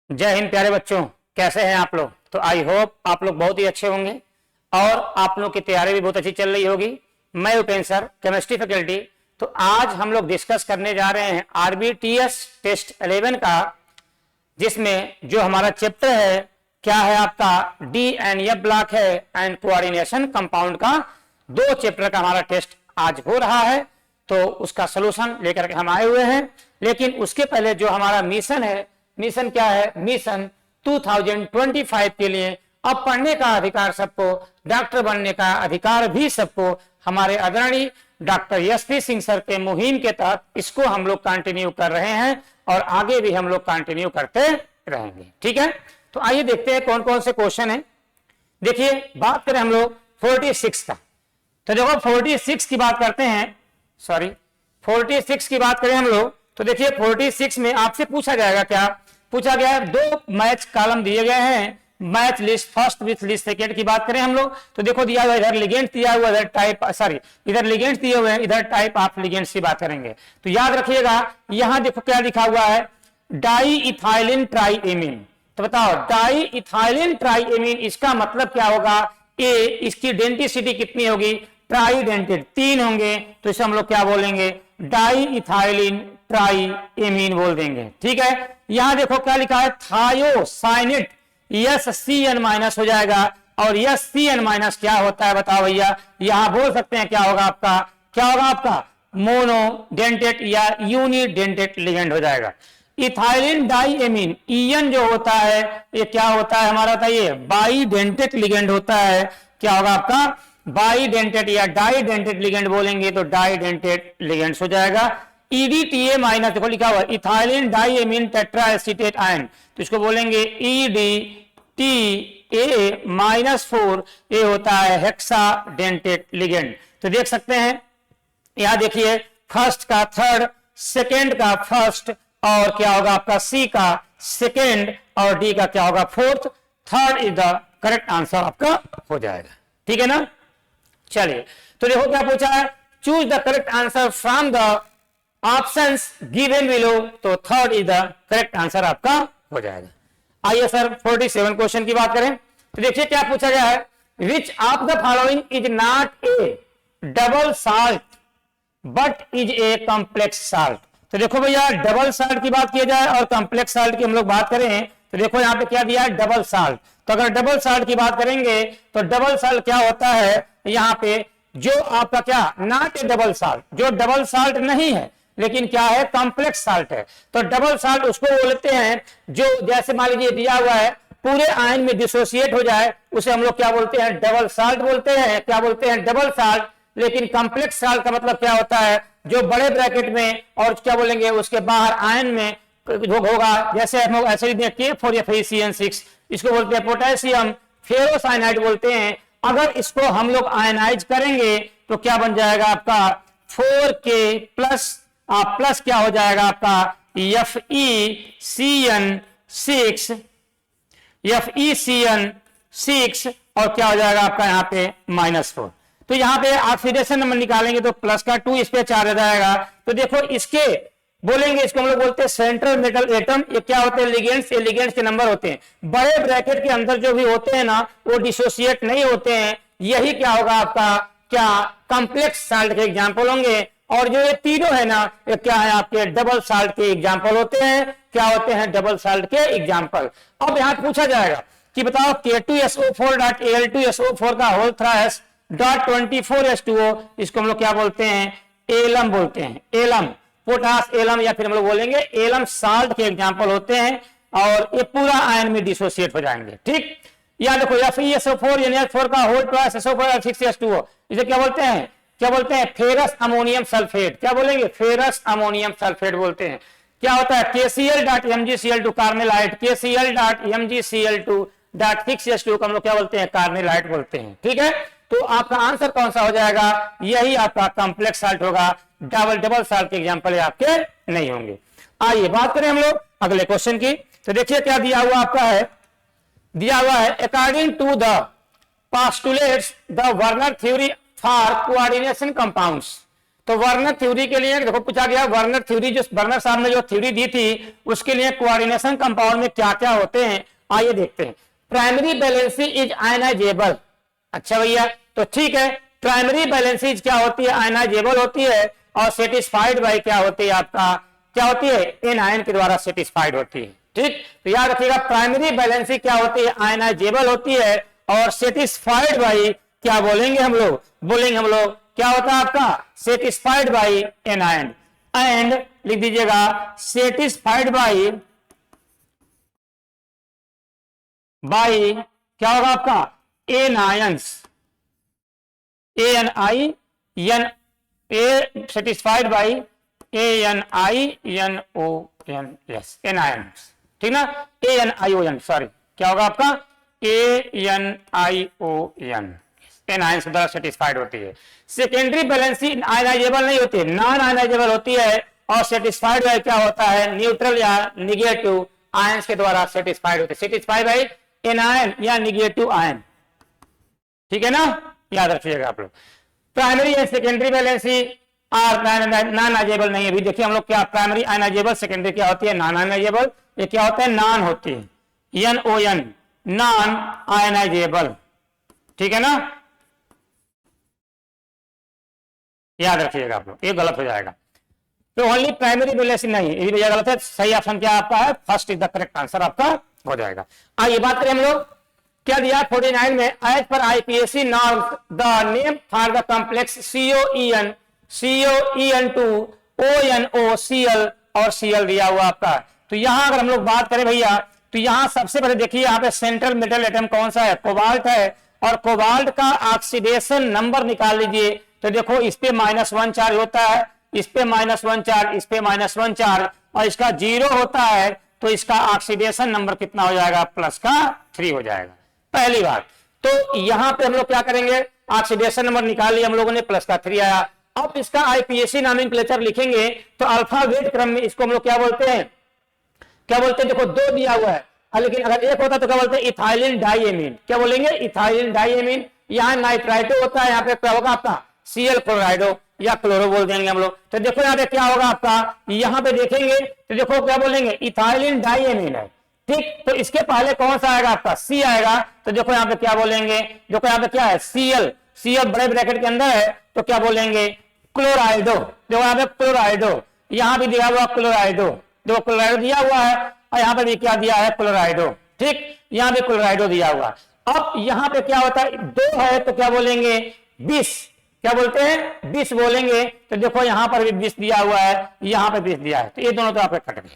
जय हिंद प्यारे बच्चों, कैसे हैं आप लोग। तो आई होप आप लोग बहुत ही अच्छे होंगे और आप लोग की तैयारी भी बहुत अच्छी चल रही होगी। मैं उपेंद्र सर, केमिस्ट्री फैकल्टी। तो आज हम लोग डिस्कस करने जा रहे हैं आरबीटीएस टेस्ट 11 का, जिसमें जो हमारा चैप्टर है क्या है आपका डी एंड एफ ब्लॉक है एंड कोऑर्डिनेशन कंपाउंड का। दो चैप्टर का हमारा टेस्ट आज हो रहा है, तो उसका सोल्यूशन लेकर के हम आए हुए हैं। लेकिन उसके पहले जो हमारा मिशन है, मिशन क्या है, मिशन 2025 के लिए अब पढ़ने का अधिकार सबको, डॉक्टर बनने का अधिकार भी सबको, हमारे आदरणीय डॉक्टर एसपी सिंह सर के मुहिम के तहत इसको हम लोग कंटिन्यू कर रहे हैं और आगे भी हम लोग कंटिन्यू करते रहेंगे। ठीक है, तो आइए देखते हैं कौन कौन से क्वेश्चन हैं। देखिए, बात करें हम लोग 46 का, तो देखो 46 की बात करते हैं, 46 की बात करें हम लोग, तो देखिए 46 में आपसे पूछा जाएगा, क्या पूछा गया है, दो मैच कॉलम दिए गए हैं, match list first with list second की बात करें हम लोग, तो देखो दिया हुआ इधर लिगेंड्स दिया हुआ, इधर टाइप इधर लिगेंड्स दिए हुए हैं, इधर टाइप ऑफ लिगेंड्स की बात करेंगे। तो याद रखिएगा, यहां देखो क्या लिखा हुआ है, डाई इथाइलिन ट्राईएमीन। तो बताओ डाई इथाइलिन ट्राईएमीन, इसका मतलब क्या होगा, ए इसकी डेंटिसिटी कितनी होगी, ट्राईडेंटेड, 3 होंगे, तो इसे हम लोग क्या बोलेंगे, डाई इथाइलिन ट्राईएमीन बोल देंगे। ठीक है, यहां देखो क्या लिखा है, थायोसाइनेट, यस CN माइनस हो जाएगा, और यस CN माइनस क्या होता है बताओ भैया, यहां बोल सकते हैं क्या होगा आपका, क्या होगा आपका मोनोडेंटेट या यूनिडेंटेट लिगेंड हो जाएगा। इथाइलिन डाईएमीन, EN जो होता है ये क्या होता है हमारा, बताइए बाईडेंटेट लिगेंड होता है, क्या होगा आपका बाईडेंटेट या डाईडेंटेट लिगेंड बोलेंगे तो डाईडेंटेट लिगेंड्स हो जाएगा। EDTA माइनस देखो लिखा हुआ इथाइलिन डाईएमीन टेट्राएसीटेट आयन, तो इसको बोलेंगे EDTA -4, ये होता है हेक्साडेंटेट लिगेंड। तो देख सकते हैं यहां देखिए, फर्स्ट का थर्ड, सेकेंड का फर्स्ट, और क्या होगा आपका C का सेकेंड, और D का क्या होगा fourth. Third is the correct answer आपका हो जाएगा। ठीक है ना, चलिए तो देखो क्या पूछा है, choose the correct answer from the options given below, तो third is the correct answer आपका हो जाएगा। आइए सर 47 क्वेश्चन की बात करें, तो देखिए क्या पूछा गया है, विच of the following is not A double salt but is a complex salt. तो देखो भैया, डबल साल्ट की बात की जाए और कॉम्प्लेक्स साल्ट की हम लोग बात करें, तो देखो यहाँ पे क्या दिया है, डबल साल्ट। तो अगर डबल साल्ट की बात करेंगे तो डबल साल्ट क्या होता है, यहाँ पे जो आपका क्या नॉट ए डबल साल्ट, जो डबल साल्ट नहीं है लेकिन क्या है कॉम्प्लेक्स साल्ट है। तो डबल साल्ट उसको बोलते हैं जो, जैसे मान लीजिए दिया हुआ है पूरे आयन में डिसोसिएट हो जाए, उसे हम लोग क्या बोलते हैं, डबल साल्ट बोलते हैं, क्या बोलते हैं, डबल साल्ट। लेकिन कॉम्प्लेक्स साल्ट का मतलब क्या होता है, जो बड़े ब्रैकेट में और क्या बोलेंगे उसके बाहर आयन में होगा, जैसे हम लोग ऐसे K4FeCN6, इसको बोलते हैं पोटेशियम फेरोसाइनाइड बोलते हैं। अगर इसको हम लोग आयनाइज करेंगे तो क्या बन जाएगा आपका 4K प्लस क्या हो जाएगा आपका FeCN6 और क्या हो जाएगा आपका यहाँ पे -4। तो यहाँ पे ऑक्सीडेशन नंबर निकालेंगे तो प्लस का 2 इस पे 4 आ जाएगा। तो देखो इसके बोलेंगे, इसको हम लोग बोलते हैं सेंट्रल मेटल एटम। ये क्या होते हैं, लिगेंड्स, ये लिगेंड्स के नंबर होते हैं। बड़े ब्रैकेट के अंदर जो भी होते हैं ना, वो डिसोसिएट नहीं होते हैं। यही क्या होगा आपका, क्या कॉम्प्लेक्स साल्ट के एग्जांपल होंगे। और जो ये तीनों है ना, ये क्या है आपके डबल साल्ट के एग्जांपल होते हैं। क्या होते हैं, डबल साल्ट के एग्जांपल। अब यहाँ पूछा जाएगा कि बताओ K2SO4.Al2SO4 का होल थ्रास .24H2O, इसको हम लोग क्या बोलते हैं, एलम बोलते हैं, एलम, पोटास एलम, या फिर हम लोग बोलेंगे एलम साल्ट के एग्जांपल होते हैं। और ये पूरा आयन में डिसोसिएट हो जाएंगे। ठीक, या देखो FeSO4 NH4 का होल ट्वाइस SO4 इसे क्या बोलते हैं, क्या बोलते हैं, फेरस अमोनियम सल्फेट, क्या बोलेंगे, फेरस अमोनियम सल्फेट बोलते हैं। क्या होता है, KCl.MgCl2 कार्नेलाइट, KCl.MgCl2.6H2 को हम लोग क्या बोलते हैं, कार्नेलाइट बोलते हैं। ठीक है, तो आपका आंसर कौन सा हो जाएगा, यही आपका कॉम्प्लेक्स साल्ट होगा। डबल साल्ट के एग्जांपल आपके नहीं होंगे। आइए बात करें हम लोग अगले क्वेश्चन की, तो देखिए क्या दिया हुआ आपका है, दिया हुआ है according to the postulates the Werner theory for coordination compounds. तो वर्नर थ्योरी के लिए देखो पूछा गया, वर्नर थ्योरी जो वर्नर साहब ने जो थ्योरी दी थी उसके लिए कोऑर्डिनेशन कंपाउंड में क्या क्या होते हैं, आइए देखते हैं। Primary valency is ionisable. अच्छा भैया, तो ठीक है, प्राइमरी वैलेंसी क्या होती है, आयनाइजेबल होती है, और सेटिस्फाइड बाय क्या होती है आपका, क्या होती है, एन आयन के द्वारा सेटिस्फाइड होती है। ठीक, तो याद रखिएगा प्राइमरी वैलेंसी क्या होती है, आयनाइजेबल होती है, और सेटिस्फाइड बाय क्या बोलेंगे हम लोग, क्या होता है आपका, satisfied by anion. And लिख दीजिएगा सेटिस्फाइड बाय क्या होगा आपका, anions, ANIN, satisfied by ANINONS, anions, ठीक ना, ANION, सॉरी क्या होगा आपका, ANION, एनायंस द्वारा सेटिस्फाइड होती है। सेकेंडरी वैलेंसी आयनाइजेबल नहीं होती है, नॉन आयनाइजेबल होती है, और सेटिस्फाइड बाय क्या होता है, न्यूट्रल या निगेटिव आयंस के द्वारा सेटिस्फाइड होते हैं, सेटिस्फाइड बाय एनायन या निगेटिव आयन, ठीक है ना, याद रखिएगा आप लोग। Primary and secondary valency are non ionisable नहीं है। अभी देखिए हम लोग क्या, प्राइमरी आयनाइजेबल, सेकेंडरी क्या होती है, नॉन आयनाइजेबल। ये क्या होता है, नॉन होती है, NON, नॉन आयनाइजेबल, ठीक है ना, याद रखिएगा आप लोग, ये गलत हो जाएगा। तो ओनली प्राइमरी वैलेंसी नहीं, ये भैया गलत है, सही ऑप्शन क्या आपका है, first is the correct answer आपका हो जाएगा। आइए बात करें हम लोग, क्या दिया 49 में, एज पर IPAC norms the name for the complex COEN CO2 ONOCl और Cl दिया हुआ आपका। तो यहां अगर हम लोग बात करें भैया, तो यहां सबसे पहले देखिए यहाँ पे सेंट्रल मेटल एटम कौन सा है, कोबाल्ट है, और कोबाल्ट का ऑक्सीडेशन नंबर निकाल लीजिए। तो देखो इस पे -1 चार्ज होता है, इस पे -1 चार्ज, इस पे -1 चार्ज, और इसका 0 होता है, तो इसका ऑक्सीडेशन नंबर कितना हो जाएगा, +3 हो जाएगा, पहली बात। तो यहां पे हम लोग क्या करेंगे, ऑक्सीडेशन नंबर निकाल लिया हम लोगों ने, +3 आया। अब इसका IPAC नॉमेनक्लेचर लिखेंगे तो अल्फाबेट क्रम में इसको हम लोग क्या बोलते हैं, देखो 2 दिया हुआ है, लेकिन अगर 1 होता तो क्या बोलते हैं, इथाइलिन डाइएमीन, क्या बोलेंगे, इथाइलिन डाइएमीन। यहाँ नाइट्राइटो होता है, यहाँ पे क्या होगा आपका, Cl क्लोराइडो या क्लोरो बोल देंगे हम लोग। तो देखो यहाँ पे क्या होगा आपका, यहाँ पे देखेंगे तो देखो क्या बोलेंगे, इथाइलिन डाइएमीन है, ठीक। तो इसके पहले कौन सा आएगा आपका, C आएगा। तो देखो यहाँ पे क्या बोलेंगे, देखो यहाँ पे क्या है, Cl बड़े ब्रैकेट के अंदर है, तो क्या बोलेंगे, क्लोराइडो। देखो यहाँ पे क्लोराइडो, यहाँ भी दिया हुआ क्लोराइडो, देखो क्लोराइडो दिया हुआ है, और यहाँ पे भी क्या दिया है, क्लोराइडो, ठीक, यहाँ पे क्लोराइडो दिया हुआ। अब यहाँ पे क्या होता है, 2 है तो क्या बोलेंगे, 20, क्या बोलते हैं, 20 बोलेंगे। तो देखो यहाँ पर भी 20 दिया हुआ है, यहाँ पे 20 दिया है, तो ये दोनों तो आपके कट गए।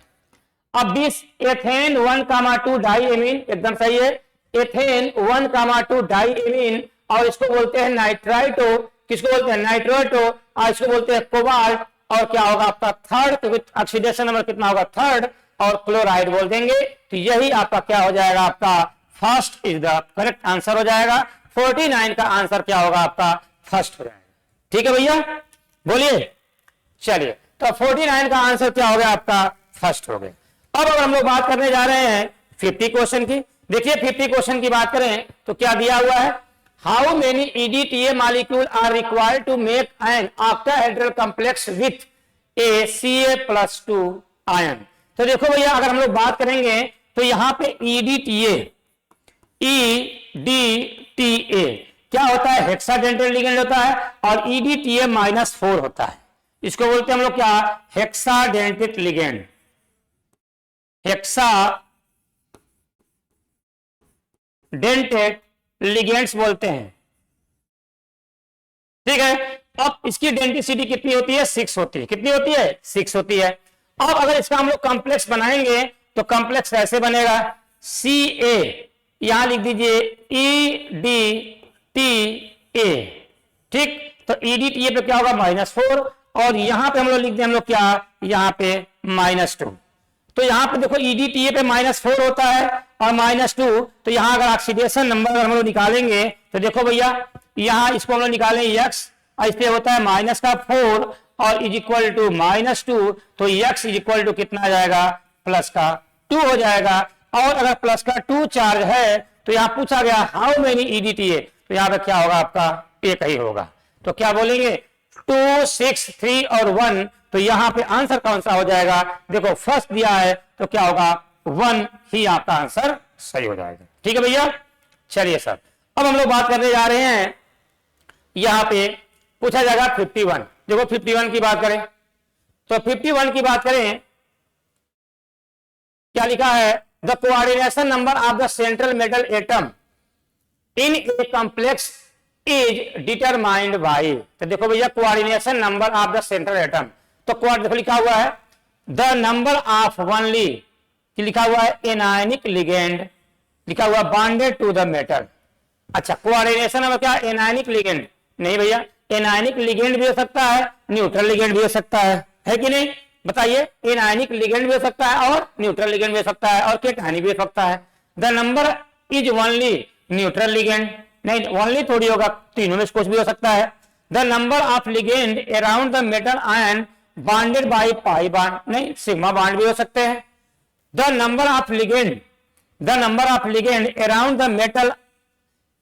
अब 20 एथेन 1,2 डाइएमीन, एकदम सही है, एथेन 1,2 डाइएमीन, और इसको बोलते हैं नाइट्राइटो, किसको बोलते हैं, नाइट्रोटो, और इसको बोलते हैं कोबाल्ट, और क्या होगा आपका थर्ड, ऑक्सीडेशन नंबर कितना होगा, 3rd, और क्लोराइड बोल देंगे। तो यही आपका क्या हो जाएगा, आपका first is the correct answer हो जाएगा। 49 का आंसर क्या होगा आपका, फर्स्ट हो जाएगा, ठीक है भैया, बोलिए। चलिए, तो 49 का आंसर क्या हो गया आपका, फर्स्ट हो गया। अब अगर हम लोग बात करने जा रहे हैं 50 क्वेश्चन की, देखिए 50 क्वेश्चन की बात करें तो क्या दिया हुआ है, how many EDTA molecule are required to make an octahedral complex with a Ca+2 ion. तो देखो भैया अगर हम लोग बात करेंगे तो यहां पे EDTA क्या होता है, हेक्साडेंटेट लिगेंड होता है, और EDTA -4 होता है, इसको बोलते हैं हम लोग क्या, हेक्साडेंटेट लिगेंड, हेक्साडेंटेट लिगेंड्स बोलते हैं, ठीक है। अब इसकी डेंसिटी कितनी होती है, 6 होती है, कितनी होती है, 6 होती है। अब अगर इसका हम लोग कॉम्प्लेक्स बनाएंगे तो कॉम्प्लेक्स कैसे बनेगा, Ca, यहां लिख दीजिए EDTA, ठीक। तो EDTA पे क्या होगा, -4, और यहां पे हम लोग लिख दें हम लोग क्या, यहां पे -2। तो यहां पे देखो EDTA पे -4 होता है और -2, तो यहां अगर ऑक्सीडेशन नंबर अगर हम लोग निकालेंगे तो देखो भैया यहां इसको हम लोग निकालें x, और इस पे होता है -4 और इज इक्वल टू -2, तो x इज इक्वल टू कितना आ जाएगा, +2 हो जाएगा। और अगर +2 चार्ज है तो यहां पूछा गया हाउ मेनी EDTA, तो यहां पे क्या होगा आपका, एक ही होगा। तो क्या बोलेंगे, 2, 6, 3 और 1, तो यहां पे आंसर कौन सा हो जाएगा? देखो फर्स्ट दिया है तो क्या होगा? 1 ही आपका आंसर सही हो जाएगा। ठीक है भैया, चलिए सर अब हम लोग बात करने जा रहे हैं, यहां पे पूछा जाएगा 51। देखो 51 की बात करें तो 51 की बात करें, क्या लिखा है? The coordination number of the central metal atom in a complex is determined by. तो देखो भैया coordination number of the central atom, तो देखो लिखा हुआ है द नंबर ऑफ ओनली, लिखा हुआ है एनायनिक लिगेंड, लिखा हुआ बॉन्डेड टू द मेटल। अच्छा कोऑर्डिनेशन में क्या? एनायनिक लिगेंड नहीं भैया, एनायनिक लिगेंड भी हो सकता है, न्यूट्रल लिगेंड भी हो सकता है कि नहीं? बताइए, एनायनिक लिगेंड भी हो सकता है और न्यूट्रल लिगेंड भी हो सकता है और केटायनिक भी हो सकता है। The number is only neutral ligand, नहीं ओनली थोड़ी होगा, तीनों में कुछ भी हो सकता है। The number of ligand around the metal ion bonded by pi bond, नहीं सिग्मा बॉन्ड भी हो सकते हैं। The number of ligand around the metal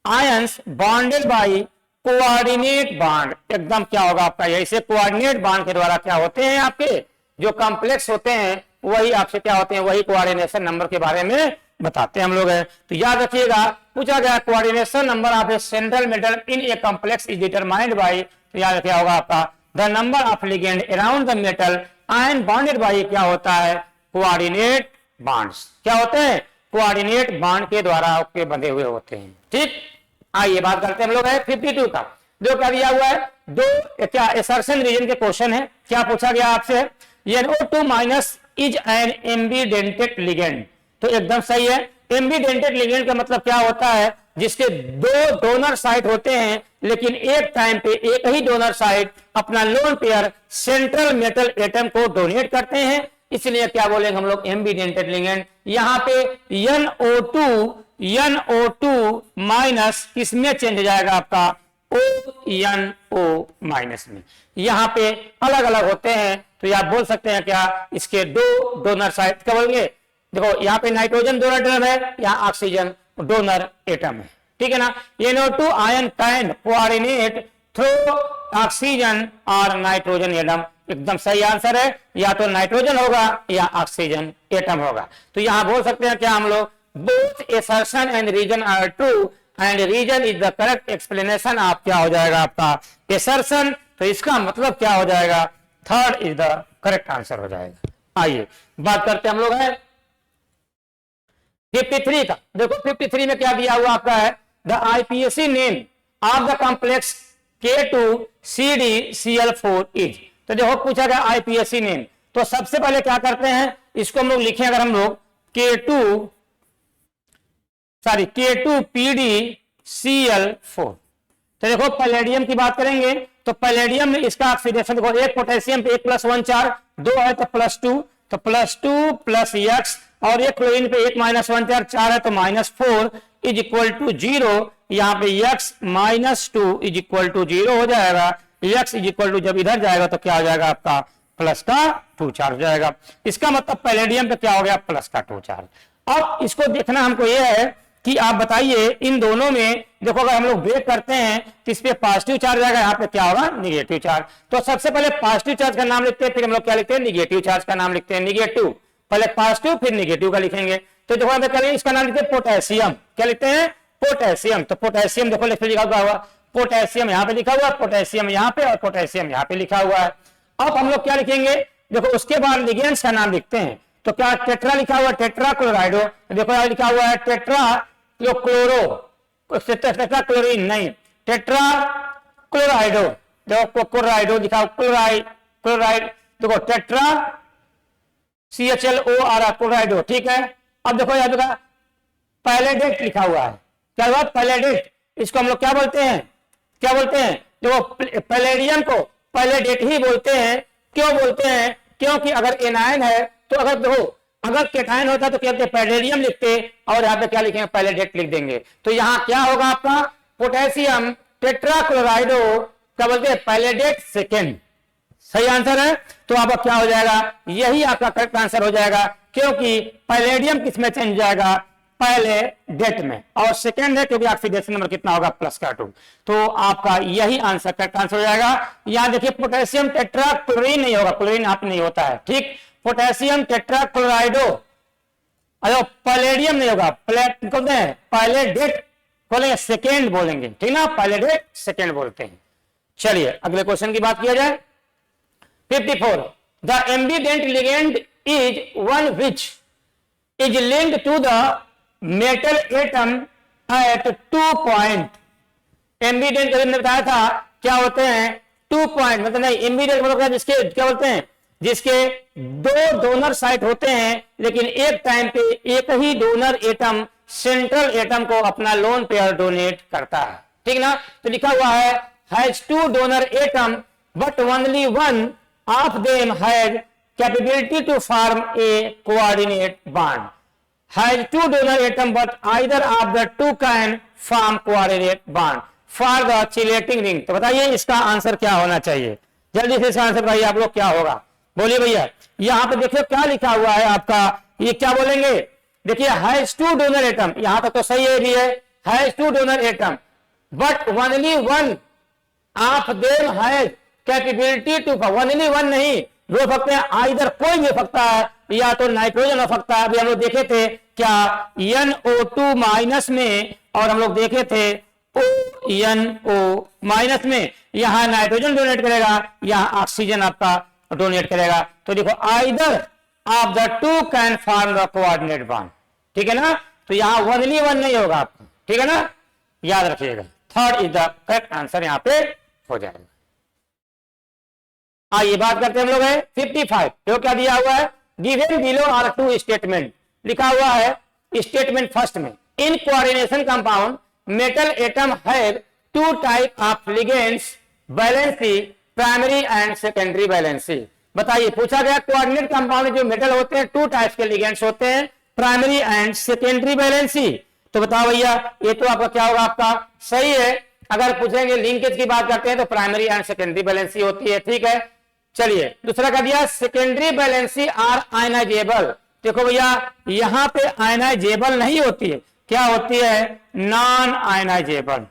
ions bonded by coordinate bond, एकदम क्या होगा आपका? ऐसे कोऑर्डिनेट बॉन्ड के द्वारा क्या होते हैं? आपके जो कॉम्प्लेक्स होते हैं वही आपसे क्या होते हैं? वही कोऑर्डिनेशन नंबर के बारे में बताते हैं हम लोग है। तो याद रखिएगा, पूछा गया coordination number of a central metal in a complex is determined by, तो याद रखिएगा होगा आपका the number of ligand around the metal ion bonded by, क्या होता है? Coordinate bonds. क्या होते हैं? कोऑर्डिनेट बॉन्ड के द्वारा के बंधे हुए होते हैं। ठीक, आइए बात करते हैं हम लोग है 52 का। जो क्या दिया हुआ है? दो क्या असर्शन रीजन के क्वेश्चन है। क्या पूछा गया आपसे? NO2 minus is an एम्बीडेंटेड ligand, तो एकदम सही है। एम्बीडेंटेड लिगेंड का मतलब क्या होता है? जिसके दो डोनर साइट होते हैं लेकिन एक टाइम पे एक ही डोनर साइट अपना lone pair central metal atom को डोनेट करते हैं, इसलिए क्या बोलेंगे हम लोग? एम्बीडेंटेड लिगेंड। यहाँ पे NO2 माइनस किसमें चेंज हो जाएगा आपका? ONO माइनस में। यहाँ पे अलग अलग होते हैं, तो आप बोल सकते हैं क्या? इसके दो डोनर साइट क्या बोलेंगे? देखो यहाँ पे नाइट्रोजन डोनर एटम है, यहाँ ऑक्सीजन डोनर एटम है, ठीक है ना? NO2 ion can coordinate through oxygen और नाइट्रोजन एटम, एकदम सही आंसर है। या तो नाइट्रोजन होगा या ऑक्सीजन एटम होगा। तो यहाँ बोल सकते हैं क्या हम लोग? Both assertion and reason are true and reason is the correct explanation of, क्या हो जाएगा आपका? असर्शन, तो इसका मतलब क्या हो जाएगा? Third is the correct answer हो जाएगा। आइए बात करते हैं हम लोग है 53 का। देखो 53 में क्या दिया हुआ आपका है? The IPAC name of the complex K2CdCl4 is. तो देखो पूछा गया IPAC नेम, तो सबसे पहले क्या करते हैं? इसको हम लोग लिखें, अगर हम लोग K2PdCl4, तो देखो पैलेडियम की बात करेंगे तो पैलेडियम में इसका ऑक्सीडेशन देखो, एक पोटेशियम पे 1 + 1 4, 2 है तो +2, तो +2 + X, और एक क्लोरीन पे 1 - 1 4, 4 है तो -4 इज इक्वल टू 0। यहाँ पे X - 2 इज इक्वल टू 0 हो जाएगा। X इज इक्वल टू जब इधर जाएगा तो क्या हो जाएगा आपका? प्लस का 2 चार्ज हो जाएगा। इसका मतलब पैलेडियम पे क्या हो गया? प्लस का 2 चार्ज। अब इसको देखना हमको यह है कि आप बताइए इन दोनों में, देखो अगर हम लोग ब्रेक करते हैं तो इस पे पॉजिटिव चार्ज आएगा, यहाँ पे क्या होगा? Negative charge. तो सबसे पहले पॉजिटिव चार्ज का नाम लिखते हैं, फिर हम लोग क्या लिखते हैं? निगेटिव चार्ज का नाम लिखते हैं। निगेटिव, पहले पॉजिटिव फिर निगेटिव का लिखेंगे। तो देखो हम करेंगे, इसका नाम लिखते हैं पोटेशियम। क्या लिखते हैं? पोटेशियम। तो पोटेशियम देखो लिखा हुआ, पोटेशियम यहाँ पे लिखा हुआ, पोटेशियम यहाँ पे और पोटेशियम यहाँ पे लिखा हुआ है। अब हम लोग क्या लिखेंगे? देखो उसके बाद लिगेंड्स का नाम लिखते हैं। तो क्या टेट्रा लिखा हुआ? टेट्रा क्लोराइडो। देखो यहाँ लिखा हुआ है टेट्रा क्लोरीन नहीं, टेट्रा क्लोराइडो। देखो क्लोराइडो लिखा, क्लोराइड देखो टेट्रा CHLOR क्लोराइडो, ठीक है। अब देखो यहाँ देखा पैलेडेट लिखा हुआ है। क्या हुआ? पैलेडेट। इसको हम लोग क्या बोलते हैं? क्या बोलते हैं? देखो पैलेडियम को पैलेडेट ही बोलते हैं। क्यों बोलते हैं? क्योंकि अगर एनायन है तो अगर देखो अगर केटायन होता तो क्या पैलेडियम लिखते और यहाँ पे क्या लिखेंगे? पैलेडेट लिख देंगे। तो यहाँ क्या होगा आपका? पोटेशियम टेट्राक्लोराइडो क्या बोलते हैं? पैलेडेट सेकेंड। सही आंसर है। तो अब क्या हो जाएगा? यही आपका करेक्ट आंसर हो जाएगा, क्योंकि पैलेडियम किसमें चेंज जाएगा? पहले डेट में, और सेकेंड है क्योंकि ऑक्सीडेशन नंबर कितना होगा प्लस का 2। तो आपका यही आंसर करेक्ट आंसर हो जाएगा। यहां देखिए पोटेशियम टेट्राक्लोरीन नहीं होगा, क्लोरीन आप नहीं होता है, ठीक। पोटेशियम टेट्राक्लोराइडो, अरे पैलेडियम नहीं होगा, पहले डेट बोलेंगे सेकेंड बोलेंगे, ठीक ना, पहले डेट सेकेंड बोलते हैं। चलिए अगले क्वेश्चन की बात किया जाए। 54 the ambient ligand is one which is linked to the metal atom at 2 point। Ambient हमने बताया था क्या होते हैं, 2 पॉइंट, मतलब नहीं, एम्बिडेंट मतलब जिसके क्या बोलते हैं, जिसके दो डोनर साइट होते हैं लेकिन एक टाइम पे एक ही डोनर एटम सेंट्रल एटम को अपना लोन पेयर डोनेट करता है, ठीक ना। तो लिखा हुआ है has 2 donor atom but only one of them has capability to form a coordinate bond, has 2 donor atom but either of the 2 can form coordinate bond for the chelating ring। तो बताइए इसका आंसर क्या होना चाहिए, जल्दी से इसका answer बताइए आप लोग क्या होगा, बोलिए भैया। यहां पे देखिए क्या लिखा हुआ है आपका, ये क्या बोलेंगे, देखिए हैज 2 डोनर एटम, यहां तक तो सही है भी है, has 2 donor atom but only one of them has capability to, only one नहीं, हो सकते हैं आइदर, कोई भी हो सकता है, या तो नाइट्रोजन हो सकता है, अभी हम लोग देखे थे क्या NO2 माइनस में, और हम लोग देखे थे ONO माइनस में, यहां नाइट्रोजन डोनेट करेगा, यहां ऑक्सीजन आपका डोनेट करेगा। तो देखो either of the 2 can form the coordinate bond, ठीक है ना। तो यहां ओनली वन नहीं होगा आपका, ठीक है ना, याद रखिएगा। Third is the correct answer यहां पे हो जाएगा। आइए बात करते हैं हम लोग है 55, जो क्या दिया हुआ है, गिवन बिलो आर 2 स्टेटमेंट, लिखा हुआ है स्टेटमेंट फर्स्ट में, in coordination compound metal atom have 2 type of ligands valency primary and secondary valency. बताइए पूछा गया कोऑर्डिनेट कंपाउंड जो मेटल होते हैं 2 टाइप्स के लिगेंड्स होते हैं, प्राइमरी एंड सेकेंडरी वैलेंसी। तो बताओ भैया ये तो आपका क्या होगा, आपका सही है। अगर पूछेंगे लिंकेज की बात करते हैं तो प्राइमरी एंड सेकेंडरी वैलेंसी होती है, ठीक है। चलिए दूसरा का दिया सेकेंडरी वैलेंसी आर आयनाइजेबल। देखो भैया यहां पे आयनाइजेबल नहीं होती है, क्या होती है, नॉन आयनाइजेबल,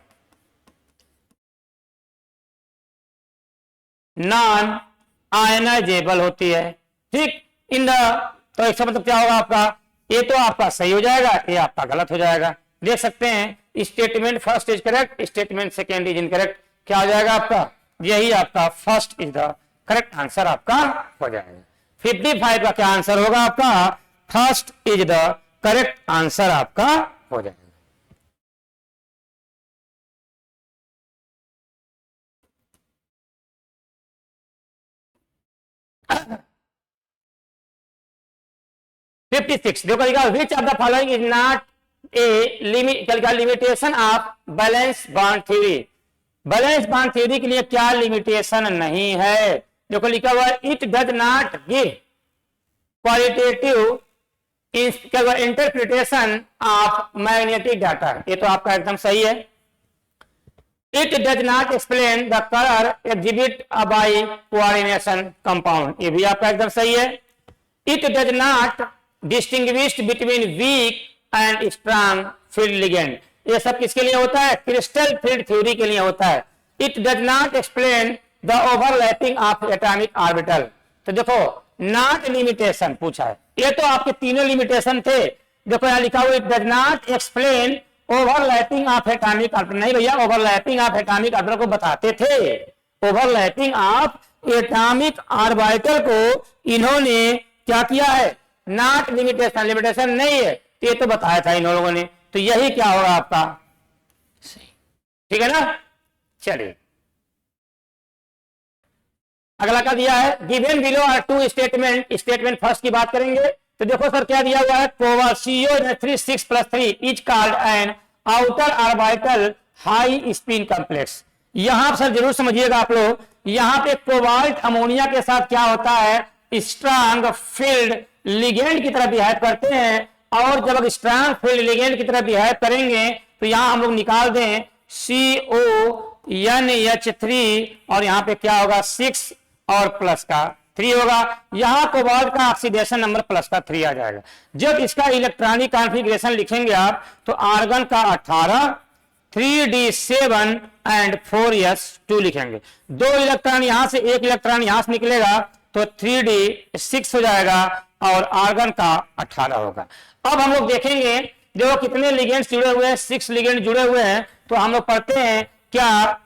नॉन आयनाइजेबल होती है, ठीक। इन द, तो इसका मतलब क्या होगा आपका, ये तो आपका सही हो जाएगा, ये आपका गलत हो जाएगा। देख सकते हैं statement first is correct, statement second is incorrect, क्या हो जाएगा आपका, यही आपका first is the correct answer आपका हो जाएगा। 55 का क्या आंसर होगा आपका, first is the correct answer आपका हो जाएगा। देखो लिखा विच of the following is not a limitation of valence bond theory. Valence bond theory के लिए क्या लिमिटेशन नहीं है, देखो लिखा हुआ it does not give qualitative interpretation of magnetic data, ये तो आपका एकदम सही है। It does not explain the colour exhibit by coordination compound, ये भी आपका एकदम सही है। It does not distinguish between weak and strong field ligand, ये सब किसके लिए होता है, क्रिस्टल फील्ड थ्योरी के लिए होता है। It does not explain the overlapping of atomic orbital, तो देखो नॉट लिमिटेशन पूछा है, ये तो आपके तीनों लिमिटेशन थे। देखो यहाँ लिखा हुआ it does not explain overlapping of atomic orbital, नहीं भैया ओवरलैपिंग ऑफ एटॉमिक ऑर्बिटल को बताते थे, ओवरलैपिंग ऑफ एटॉमिक ऑर्बिटल को इन्होंने क्या किया है, नॉट लिमिटेशन, लिमिटेशन नहीं है, ये तो बताया था इन लोगों ने। तो यही क्या होगा आपका, ठीक है ना। चलिए अगला क्या दिया है, given below are 2 statement, statement first की बात करेंगे तो देखो सर क्या दिया हुआ है, कोवासियो 36+3 is called an outer orbital high spin complex. यहां सर जरूर समझिएगा आप लोग, यहां पे कोबाल्ट अमोनिया के साथ क्या होता है, स्ट्रांग फील्ड लिगेंड की तरह बिहेव करते हैं, और जब स्ट्रांग फील्ड लिगेंड की तरह बिहेव करेंगे तो यहां हम लोग निकाल दें CONH3 और यहां पे क्या होगा 6 और प्लस का 3 होगा। यहाँ कोबाल्ट का ऑक्सीडेशन नंबर प्लस का 3 आ जाएगा। जब इसका इलेक्ट्रॉनिक कॉन्फ़िगरेशन लिखेंगे आप तो आर्गन का 18, 3d7 एंड 4s2 लिखेंगे। 2 इलेक्ट्रॉन यहां से, 1 इलेक्ट्रॉन यहां से निकलेगा तो 3d6 हो जाएगा और आर्गन का 18 होगा। अब हम लोग देखेंगे देखो कितने लिगेंड्स जुड़े हुए हैं, 6 लिगेंड जुड़े हुए हैं। तो हम लोग पढ़ते हैं क्या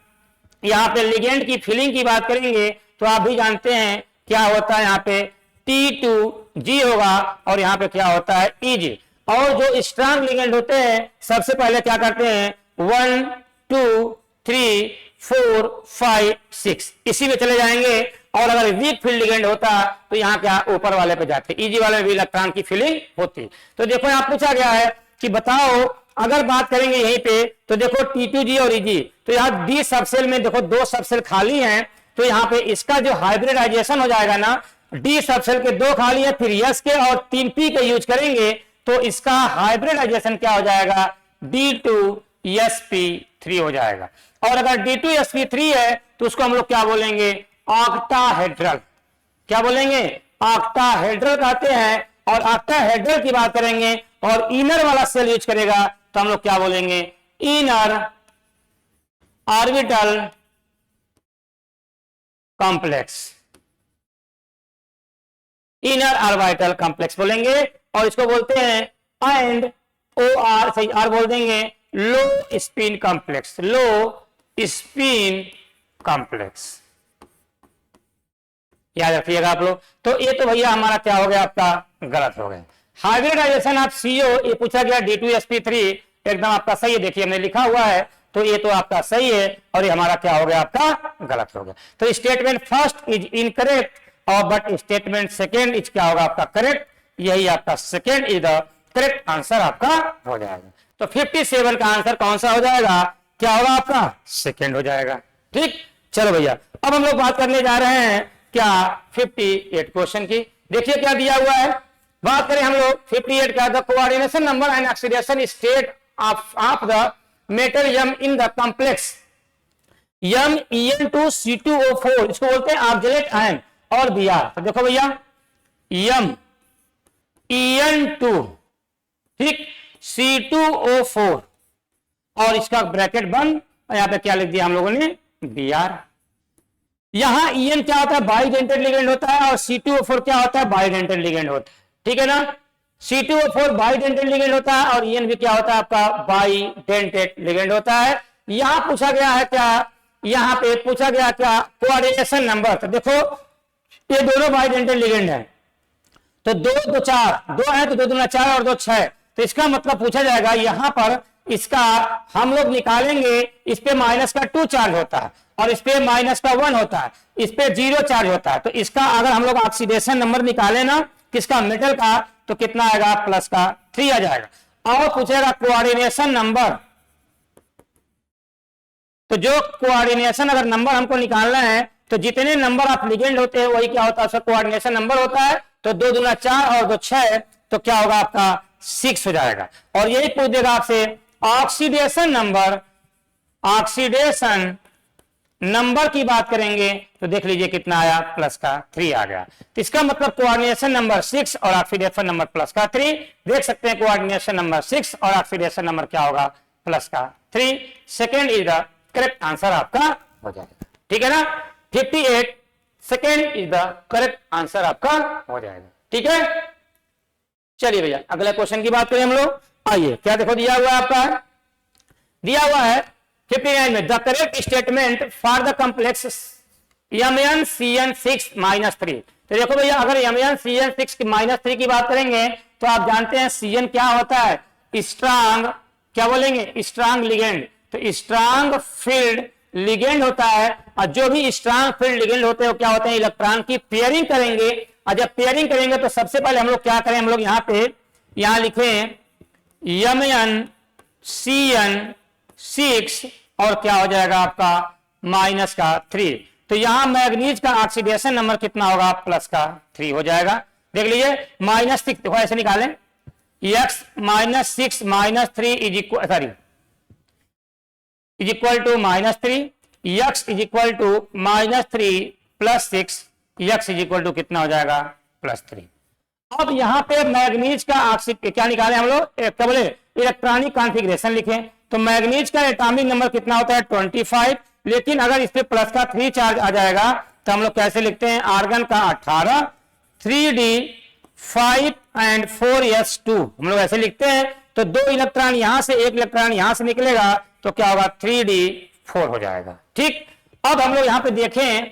यहाँ पे लिगेंड की फिलिंग की बात करेंगे तो आप भी जानते हैं क्या होता है, यहाँ पे T2G होगा और यहाँ पे क्या होता है EG। और जो स्ट्रांग लिगेंड होते हैं सबसे पहले क्या करते हैं 1 2 3 4 5 6 इसी में चले जाएंगे। और अगर वीक फील्ड लिगेंड होता तो यहाँ क्या ऊपर वाले पे जाते, EG वाले में भी इलेक्ट्रॉन की फिलिंग होती। तो देखो यहाँ पूछा गया है कि बताओ, अगर बात करेंगे यहीं पे तो देखो T2G और EG, तो यहाँ D सबसेल में देखो 2 सबसेल खाली हैं, तो यहाँ पे इसका जो हाइब्रिडाइजेशन हो जाएगा ना, D सबसेल के 2 खाली है, फिर S के और 3P के यूज करेंगे तो इसका हाइब्रिडाइजेशन क्या हो जाएगा D2sp3 हो जाएगा। और अगर D2sp3 है तो उसको हम लोग क्या बोलेंगे ऑक्टाहेड्रल। क्या बोलेंगे ऑक्टाहेड्रल कहते हैं। और ऑक्टाहेड्रल की बात करेंगे और इनर वाला सेल यूज करेगा तो हम लोग क्या बोलेंगे inner orbital complex, inner orbital complex बोलेंगे। और इसको बोलते हैं एंड OR सही R बोल देंगे लो स्पिन कॉम्प्लेक्स, लो स्पिन कॉम्प्लेक्स, याद रखिएगा आप लोग। तो ये तो भैया हमारा क्या हो गया आपका गलत हो गया। हाइब्रिडाइजेशन ऑफ CO ये पूछा गया D2sp3 एकदम आपका सही है, देखिए हमने लिखा हुआ है तो ये तो आपका सही है और ये हमारा क्या हो गया आपका गलत हो गया। तो स्टेटमेंट फर्स्ट इज इनकरेक्ट और बट स्टेटमेंट सेकेंड इज क्या होगा आपका करेक्ट, यही आपका second is the correct answer आपका हो जाएगा। तो 57 का आंसर कौन सा हो जाएगा, क्या होगा आपका सेकेंड हो जाएगा। ठीक, चलो भैया अब हम लोग बात करने जा रहे हैं क्या 58 क्वेश्चन की। देखिए क्या दिया हुआ है, बात करें हम लोग 58 का, the coordination number and oxidation state of the metal um in the complex um En2C2O4 इसको बोलते हैं ऑक्जेलेट आयन और Br। तो देखो भैया यम En2 ठीक C2O4 और इसका ब्रैकेट बंद, यहां पे क्या लिख दिया हम लोगों ने Br। यहां En क्या होता है बाइडेंटेड लिगेंड होता है और C2O4 क्या होता है बाइडेंटेड लिगेंड होता है, ठीक है ना। C2O4 बाइडेंटेड लिगेंड होता है और En भी क्या होता है आपका बाइडेंटेड लिगेंड होता है। यहां पूछा गया है क्या, यहां पे पूछा गया क्या कोऑर्डिनेशन नंबर। तो देखो ये दोनों बाइडेंटेड लिगेंड है तो 2 2 4 2 है तो 2 2 4 और 2 6, तो इसका मतलब पूछा जाएगा यहां पर इसका हम लोग निकालेंगे, इस पे माइनस का 2 चार्ज होता है और इस पे माइनस का 1 होता है, इस पे 0 चार्ज होता है। तो इसका अगर हम लोग ऑक्सीडेशन नंबर निकाले ना किसका मेटल का तो कितना आएगा प्लस का 3 आ जाएगा। और पूछेगा कोऑर्डिनेशन नंबर, तो जो कोऑर्डिनेशन अगर नंबर हमको निकालना है तो जितने नंबर ऑफ लिगेंड होते हैं वही क्या होता है उसका कोऑर्डिनेशन नंबर होता है। तो 2 दूना 4 और 2 6 तो क्या होगा आपका 6 हो जाएगा। और यही पूछ देगा आपसे ऑक्सीडेशन नंबर, ऑक्सीडेशन नंबर की बात करेंगे तो देख लीजिए कितना आया प्लस का 3 आ गया। तो इसका मतलब कोऑर्डिनेशन नंबर 6 और ऑक्सीडेशन नंबर प्लस का 3। देख सकते हैं कोऑर्डिनेशन नंबर 6 और ऑक्सीडेशन नंबर क्या होगा प्लस का 3। Second is the correct answer आपका हो जाएगा, ठीक है ना। 58 second is the correct answer आपका हो जाएगा, ठीक है। चलिए भैया अगले क्वेश्चन की बात करें हम लोग। आइए क्या देखो दिया हुआ है आपका, दिया हुआ है 59 में the correct statement for the complex MnCN6-3। तो देखो भैया अगर MnCN6-3 की बात करेंगे तो आप जानते हैं Cn क्या होता है स्ट्रांग, क्या बोलेंगे स्ट्रांग लिगेंड। तो स्ट्रांग फील्ड लिगेंड होता है और जो भी स्ट्रांग फील्ड लिगेंड होते हैं वो क्या होते हैं इलेक्ट्रॉन की पेयरिंग करेंगे। और जब पेयरिंग करेंगे तो सबसे पहले हम लोग क्या करें, हम लोग यहाँ पे यहाँ लिखें MnCN6 और क्या हो जाएगा आपका माइनस का 3। तो यहां मैग्नीज का ऑक्सीडेशन नंबर कितना होगा प्लस का 3 हो जाएगा। देख लीजिए -6 देखो ऐसे निकालें x -6 -3 is equal sorry is equal to -3 x is equal to -3 + 6 x is equal to कितना हो जाएगा +3। अब यहाँ पे मैग्नीज का ऑक्सीजन क्या निकाले हम लोग, क्या बोले, इलेक्ट्रॉनिक कॉन्फ़िगरेशन लिखें। तो मैग्नीज का एटॉमिक नंबर कितना होता है 25, लेकिन अगर इस पे प्लस का 3 चार्ज आ जाएगा तो हम लोग कैसे लिखते हैं, आर्गन का 18, 3d5 एंड 4s2 हम लोग ऐसे लिखते हैं। तो 2 इलेक्ट्रॉन यहां से, 1 इलेक्ट्रॉन यहां से निकलेगा तो क्या होगा 3d4 हो जाएगा। ठीक, अब हम लोग यहां पे देखें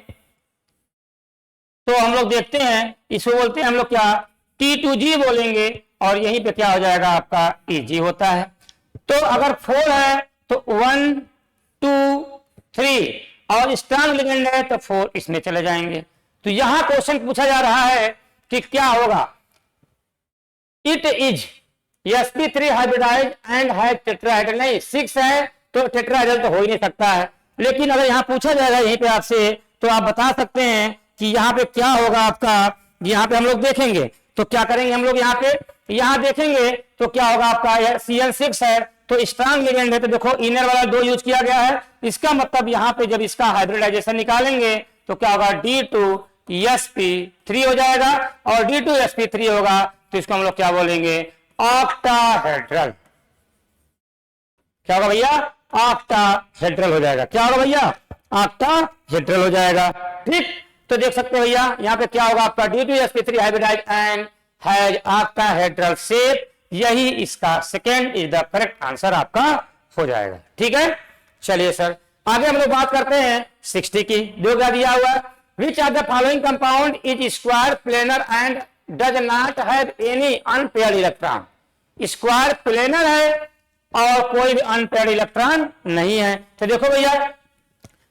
तो हम लोग देखते हैं, इसको बोलते हैं हम लोग क्या, T2G बोलेंगे, और यहीं पे क्या हो जाएगा आपका Eg होता है। तो अगर 4 है तो 1 2 3 और स्ट्रांग लिगेंड है तो 4 इसमें चले जाएंगे। तो यहां क्वेश्चन पूछा जा रहा है कि क्या होगा, it is sp3 hybridise and has tetrahedral, नहीं 6 है तो टेट्राहेड्रल तो हो ही नहीं सकता है। लेकिन अगर यहां पूछा जाएगा यहीं पे आपसे तो आप बता सकते हैं कि यहाँ पे क्या होगा आपका, यहाँ पे हम लोग देखेंगे तो क्या करेंगे हम लोग, यहाँ पे यहाँ देखेंगे तो क्या होगा आपका, Cl6 है तो स्ट्रांग लिगेंड है, तो देखो इनर वाला 2 यूज किया गया है। इसका मतलब यहाँ पे जब इसका हाइब्रिडाइजेशन निकालेंगे तो क्या होगा D2sp3 हो जाएगा, और D2sp3 होगा तो इसको हम लोग क्या बोलेंगे, ऑक्टाहेड्रल। क्या होगा भैया, ऑक्टाहेड्रल हो जाएगा। क्या होगा भैया, ऑक्टाहेड्रल हो जाएगा। ठीक, तो देख सकते हैं भैया यहाँ पे क्या होगा आपका, D2sp3 hybridise and has octahedral shape, यही इसका second is the correct answer आपका हो जाएगा। ठीक है, चलिए सर आगे हम लोग बात करते हैं 60 की। जो क्या दिया हुआ, which are the following compound is square planar and does not have any unpaired electron. Square planar है और कोई भी अनपेयर्ड इलेक्ट्रॉन नहीं है। तो देखो भैया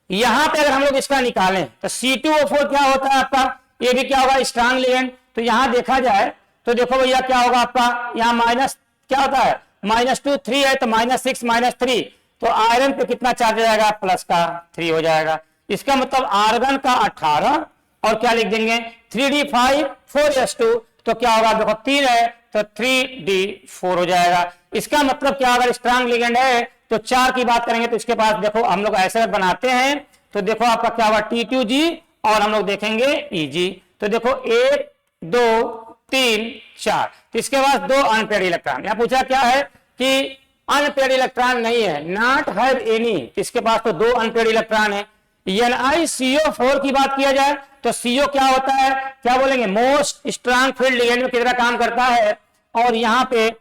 यहां पे अगर हम लोग इसका निकालें तो C2O4 क्या होता है आपका, ये भी क्या होगा स्ट्रांग लिगेंड। तो यहां देखा जाए तो देखो भैया क्या होगा आपका, यहाँ माइनस क्या होता है, -2 3 है तो -6 -3, तो आयरन पे कितना चार्ज हो जाएगा, प्लस का 3 हो जाएगा। इसका मतलब आर्गन का 18 और क्या लिख देंगे 3d5 4s2, तो क्या होगा देखो 3 है तो 3d4 हो जाएगा। इसका मतलब क्या, अगर स्ट्रांग लिगेंड है तो 4 की बात करेंगे तो इसके पास देखो हम लोग ऐसे बनाते हैं, तो देखो आपका क्या होगा T2G और हम लोग देखेंगे Eg। तो देखो 1 2 3 4, तो इसके बाद 2 अनपेयर्ड इलेक्ट्रॉन। यहां पूछा क्या है कि अनपेयर्ड इलेक्ट्रॉन नहीं है, नॉट हैव एनी, इसके पास तो 2 अनपेयर्ड इलेक्ट्रॉन है। NiCO4 की बात किया जाए तो CO क्या होता है, क्या बोलेंगे, मोस्ट स्ट्रांग फील्ड लिगेंड में कितना काम करता है, और यहाँ पे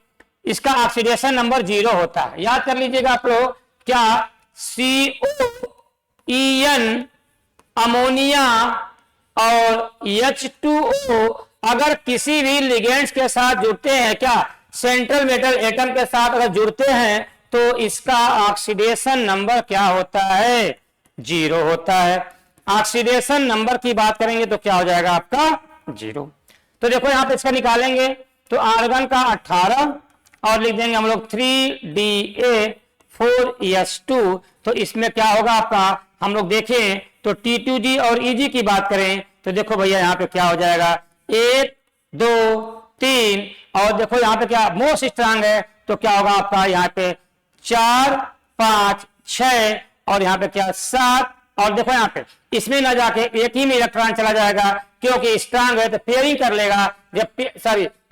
इसका ऑक्सीडेशन नंबर 0 होता है। याद कर लीजिएगा आप लोग, क्या COEN अमोनिया और H2O अगर किसी भी लिगेंड्स के साथ जुड़ते हैं, क्या सेंट्रल मेटल एटम के साथ अगर जुड़ते हैं तो इसका ऑक्सीडेशन नंबर क्या होता है, 0 होता है। ऑक्सीडेशन नंबर की बात करेंगे तो क्या हो जाएगा आपका 0। तो देखो यहां पे इसका निकालेंगे तो आर्गन का 18 और लिख देंगे हम लोग 3Da4s2, तो इसमें क्या होगा आपका, हम लोग देखें तो T2G और Eg की बात करें तो देखो भैया यहाँ पे क्या हो जाएगा 1 2 3, और देखो यहाँ पे क्या मोस्ट स्ट्रांग है तो क्या होगा आपका यहाँ पे 4 5 6 और यहाँ पे क्या 7, और देखो यहाँ पे इसमें ना जाके एक ही में इलेक्ट्रॉन चला जाएगा क्योंकि स्ट्रांग है तो पेयरिंग कर लेगा, जब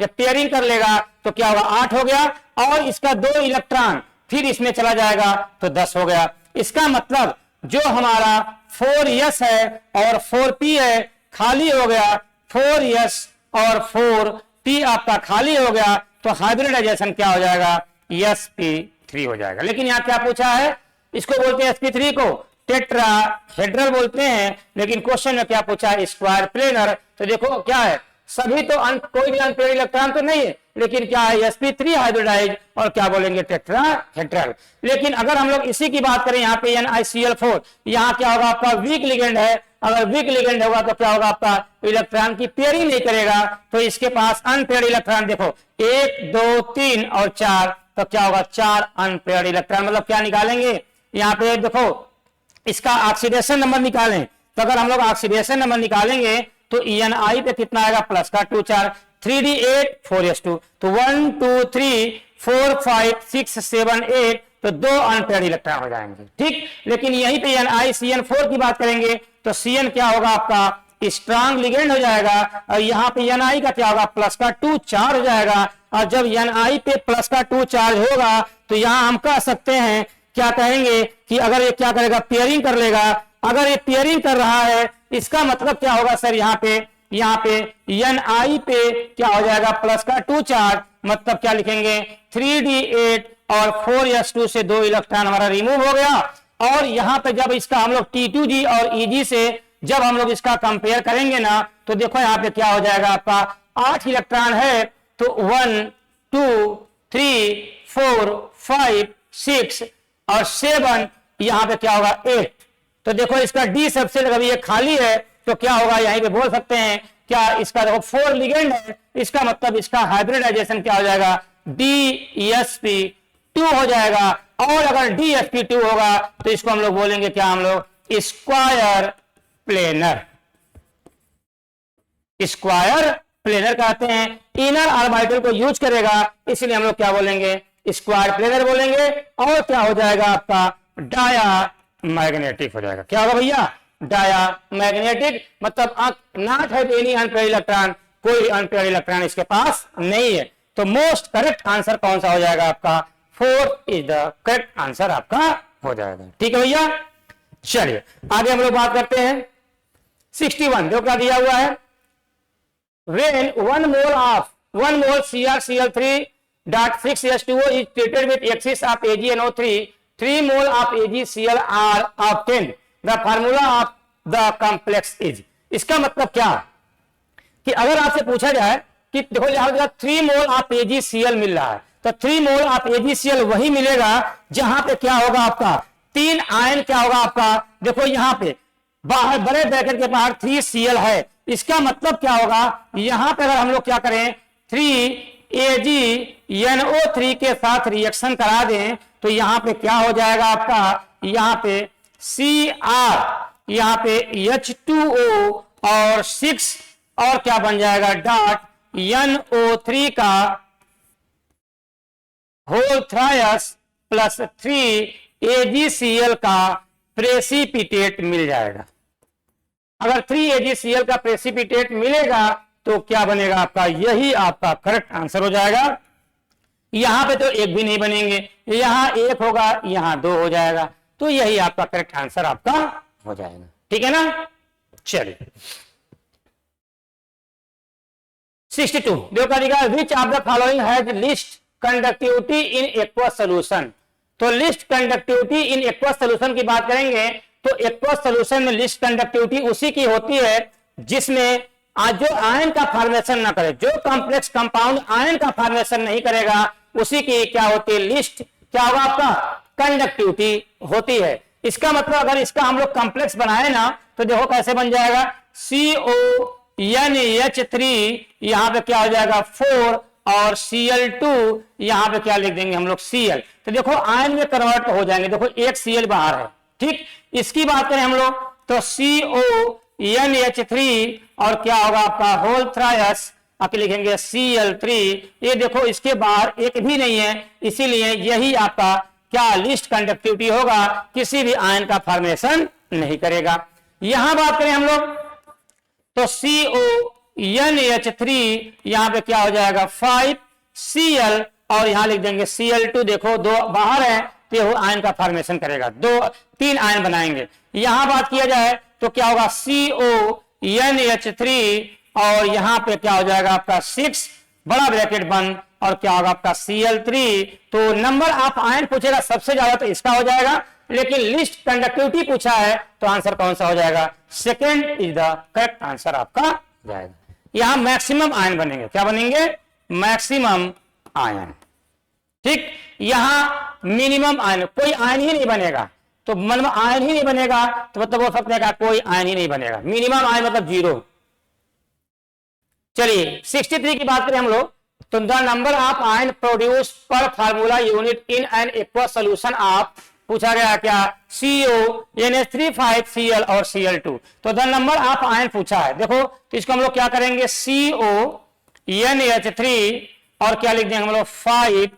पेयरिंग कर लेगा तो क्या होगा 8 हो गया, और इसका 2 इलेक्ट्रॉन फिर इसमें चला जाएगा तो 10 हो गया। इसका मतलब जो हमारा 4s है और 4p है खाली हो गया, 4s और 4p आपका खाली हो गया, तो हाइब्रिडाइजेशन क्या हो जाएगा, sp3 हो जाएगा। लेकिन यहाँ क्या पूछा है, इसको बोलते हैं sp3 को टेट्राहेड्रल बोलते हैं, लेकिन क्वेश्चन में क्या पूछा है, स्क्वायर प्लेनर। तो देखो क्या है, सभी तो कोई भी अनपेयर्ड इलेक्ट्रॉन तो नहीं है, लेकिन क्या है sp3 हाइब्रिडाइज और क्या बोलेंगे टेट्राहेड्रल। लेकिन अगर हम लोग इसी की बात करें यहाँ पे NiCl4, यहाँ क्या होगा आपका वीक लिगेंड है, अगर वीक लिगेंड होगा तो क्या होगा आपका इलेक्ट्रॉन की पेयरिंग नहीं करेगा, तो इसके पास अनपेयर्ड इलेक्ट्रॉन देखो 1 2 3 और 4, तो क्या होगा 4 अनपेयर्ड इलेक्ट्रॉन। मतलब क्या निकालेंगे यहाँ पे देखो इसका ऑक्सीडेशन नंबर निकालें, तो अगर हम लोग ऑक्सीडेशन नंबर निकालेंगे तो ENI पे कितना आएगा, प्लस का 2 4 3d8 4s2, तो 1 2 3 4 5 6 7 8, तो 2 अनपेयर्ड इलेक्ट्रॉन हो जाएंगे। ठीक, लेकिन यहीं पे NiCN4 की बात करेंगे तो Cn क्या होगा आपका स्ट्रांग लिगेंड हो जाएगा, और यहाँ पे Ni का क्या होगा, प्लस का 2 चार्ज हो जाएगा। और जब Ni पे प्लस का 2 चार्ज होगा तो यहाँ हम कह सकते हैं, क्या कहेंगे कि अगर ये क्या करेगा, पेयरिंग कर लेगा। अगर ये पेयरिंग कर रहा है इसका मतलब क्या होगा सर, यहाँ पे Ni पे क्या हो जाएगा, प्लस का 2 चार्ज, मतलब क्या लिखेंगे 3d8 और 4s2 से 2 इलेक्ट्रॉन हमारा रिमूव हो गया। और यहाँ पे जब इसका हम लोग T2g और Eg से जब हम लोग इसका कंपेयर करेंगे ना, तो देखो यहाँ पे क्या हो जाएगा, आपका 8 इलेक्ट्रॉन है तो 1 2 3 4 5 6 और 7, यहाँ पे क्या होगा 8। तो देखो इसका डी सबसे अगर ये खाली है तो क्या होगा, यहीं पे बोल सकते हैं क्या, इसका देखो 4 लिगेंड है, इसका मतलब इसका हाइब्रिडाइजेशन क्या हो जाएगा, DsP2 हो जाएगा। और अगर DsP2 होगा तो इसको हम लोग बोलेंगे क्या, हम लोग स्क्वायर प्लेनर, स्क्वायर प्लेनर कहते हैं। इनर ऑर्बिटल को यूज करेगा, इसलिए हम लोग क्या बोलेंगे, स्क्वायर प्लेनर बोलेंगे। और क्या हो जाएगा आपका, डाया मैग्नेटिक हो जाएगा। क्या होगा भैया, डाया मैग्नेटिक, मतलब not have any unpaired electron, कोई अनपेयर्ड इलेक्ट्रॉन इसके पास नहीं है। तो मोस्ट करेक्ट आंसर कौन सा हो जाएगा आपका, 4 इज द करेक्ट आंसर आपका हो जाएगा। ठीक है भैया, चलिए आगे हम लोग बात करते हैं 61, जो क्या दिया हुआ है, when 1 mole CrCl3.6H2O is treated with excess of AgNO3, 3 mole of AgCl are obtained. The formula of the complex is, इसका मतलब क्या कि अगर आपसे पूछा जाए कि देखो यहाँ 3 मोल ऑफ AgCl मिल रहा है, तो 3 मोल ऑफ AgCl वही मिलेगा जहां पे क्या होगा आपका 3 आयन क्या होगा आपका, देखो यहाँ पे बाहर बड़े ब्रैकेट के बाहर 3Cl है। इसका मतलब क्या होगा, यहां पे अगर हम लोग क्या करें 3AgNO3 के साथ रिएक्शन करा दें तो यहां पे क्या हो जाएगा आपका, यहां पे Cr, यहां पे H2O और 6 और क्या बन जाएगा डॉट NO3 का होल थ्रायस प्लस 3 AgCl का प्रेसिपिटेट मिल जाएगा। अगर 3 AgCl का प्रेसिपिटेट मिलेगा तो क्या बनेगा आपका, यही आपका करेक्ट आंसर हो जाएगा। यहां पे तो एक भी नहीं बनेंगे, यहां एक होगा, यहां 2 हो जाएगा, तो यही आपका करेक्ट आंसर आपका हो जाएगा। ठीक है ना, चलिए 62 देखा, which of the following has least conductivity in aqueous solution. तो least conductivity in aqueous solution की बात करेंगे तो एक्वस सोल्यूशन में लिस्ट कंडक्टिविटी उसी की होती है जिसमें जो आयन का फॉर्मेशन ना करे, जो कॉम्प्लेक्स कंपाउंड आयन का फॉर्मेशन नहीं करेगा उसी की क्या होती है, लिस्ट क्या होगा आपका, कंडक्टिविटी होती है। इसका मतलब अगर इसका हम लोग कॉम्प्लेक्स बनाए ना तो देखो कैसे बन जाएगा, CONH3 यहां पे क्या हो जाएगा 4 और Cl2 यहां पे क्या लिख देंगे हम लोग Cl। तो देखो आयन में कन्वर्ट हो जाएंगे, देखो एक Cl बाहर है। ठीक, इसकी बात करें हम लोग तो CONH3 और क्या होगा आपका होल थ्रायस, आप लिखेंगे Cl3। ये देखो इसके बाहर एक भी नहीं है, इसीलिए यही आपका क्या लिस्ट कंडक्टिविटी होगा, किसी भी आयन का फॉर्मेशन नहीं करेगा। यहां बात करें हम लोग तो CONH3 यहां पे क्या हो जाएगा 5 Cl और यहां लिख देंगे Cl2, देखो 2 बाहर है तो वो आयन का फॉर्मेशन करेगा, 3 आयन बनाएंगे। यहां बात किया जाए तो क्या होगा CONH3 और यहां पे क्या हो जाएगा आपका 6 बड़ा ब्रैकेट बंद और क्या होगा आपका Cl3। तो नंबर ऑफ आयन पूछेगा सबसे ज्यादा तो इसका हो जाएगा, लेकिन लिस्ट कंडक्टिविटी पूछा है तो आंसर कौन सा हो जाएगा, second is the correct answer आपका हो जाएगा। यहां मैक्सिमम आयन बनेंगे, क्या बनेंगे, मैक्सिमम आयन। ठीक, यहां मिनिमम आयन, कोई आयन ही नहीं बनेगा, तो मतलब आयन ही नहीं बनेगा तो मतलब वो सकते हैं कोई आयन ही नहीं बनेगा, मिनिमम आयन मतलब 0। चलिए 63 की बात करें हम लोग तो the number of ion produce per formula unit in an aqueous solution of, पूछा गया क्या CONH3 5 Cl और Cl2। तो द नंबर ऑफ आयन पूछा है, देखो तो इसको हम लोग क्या करेंगे CONH3 और क्या लिख देंगे हम लोग 5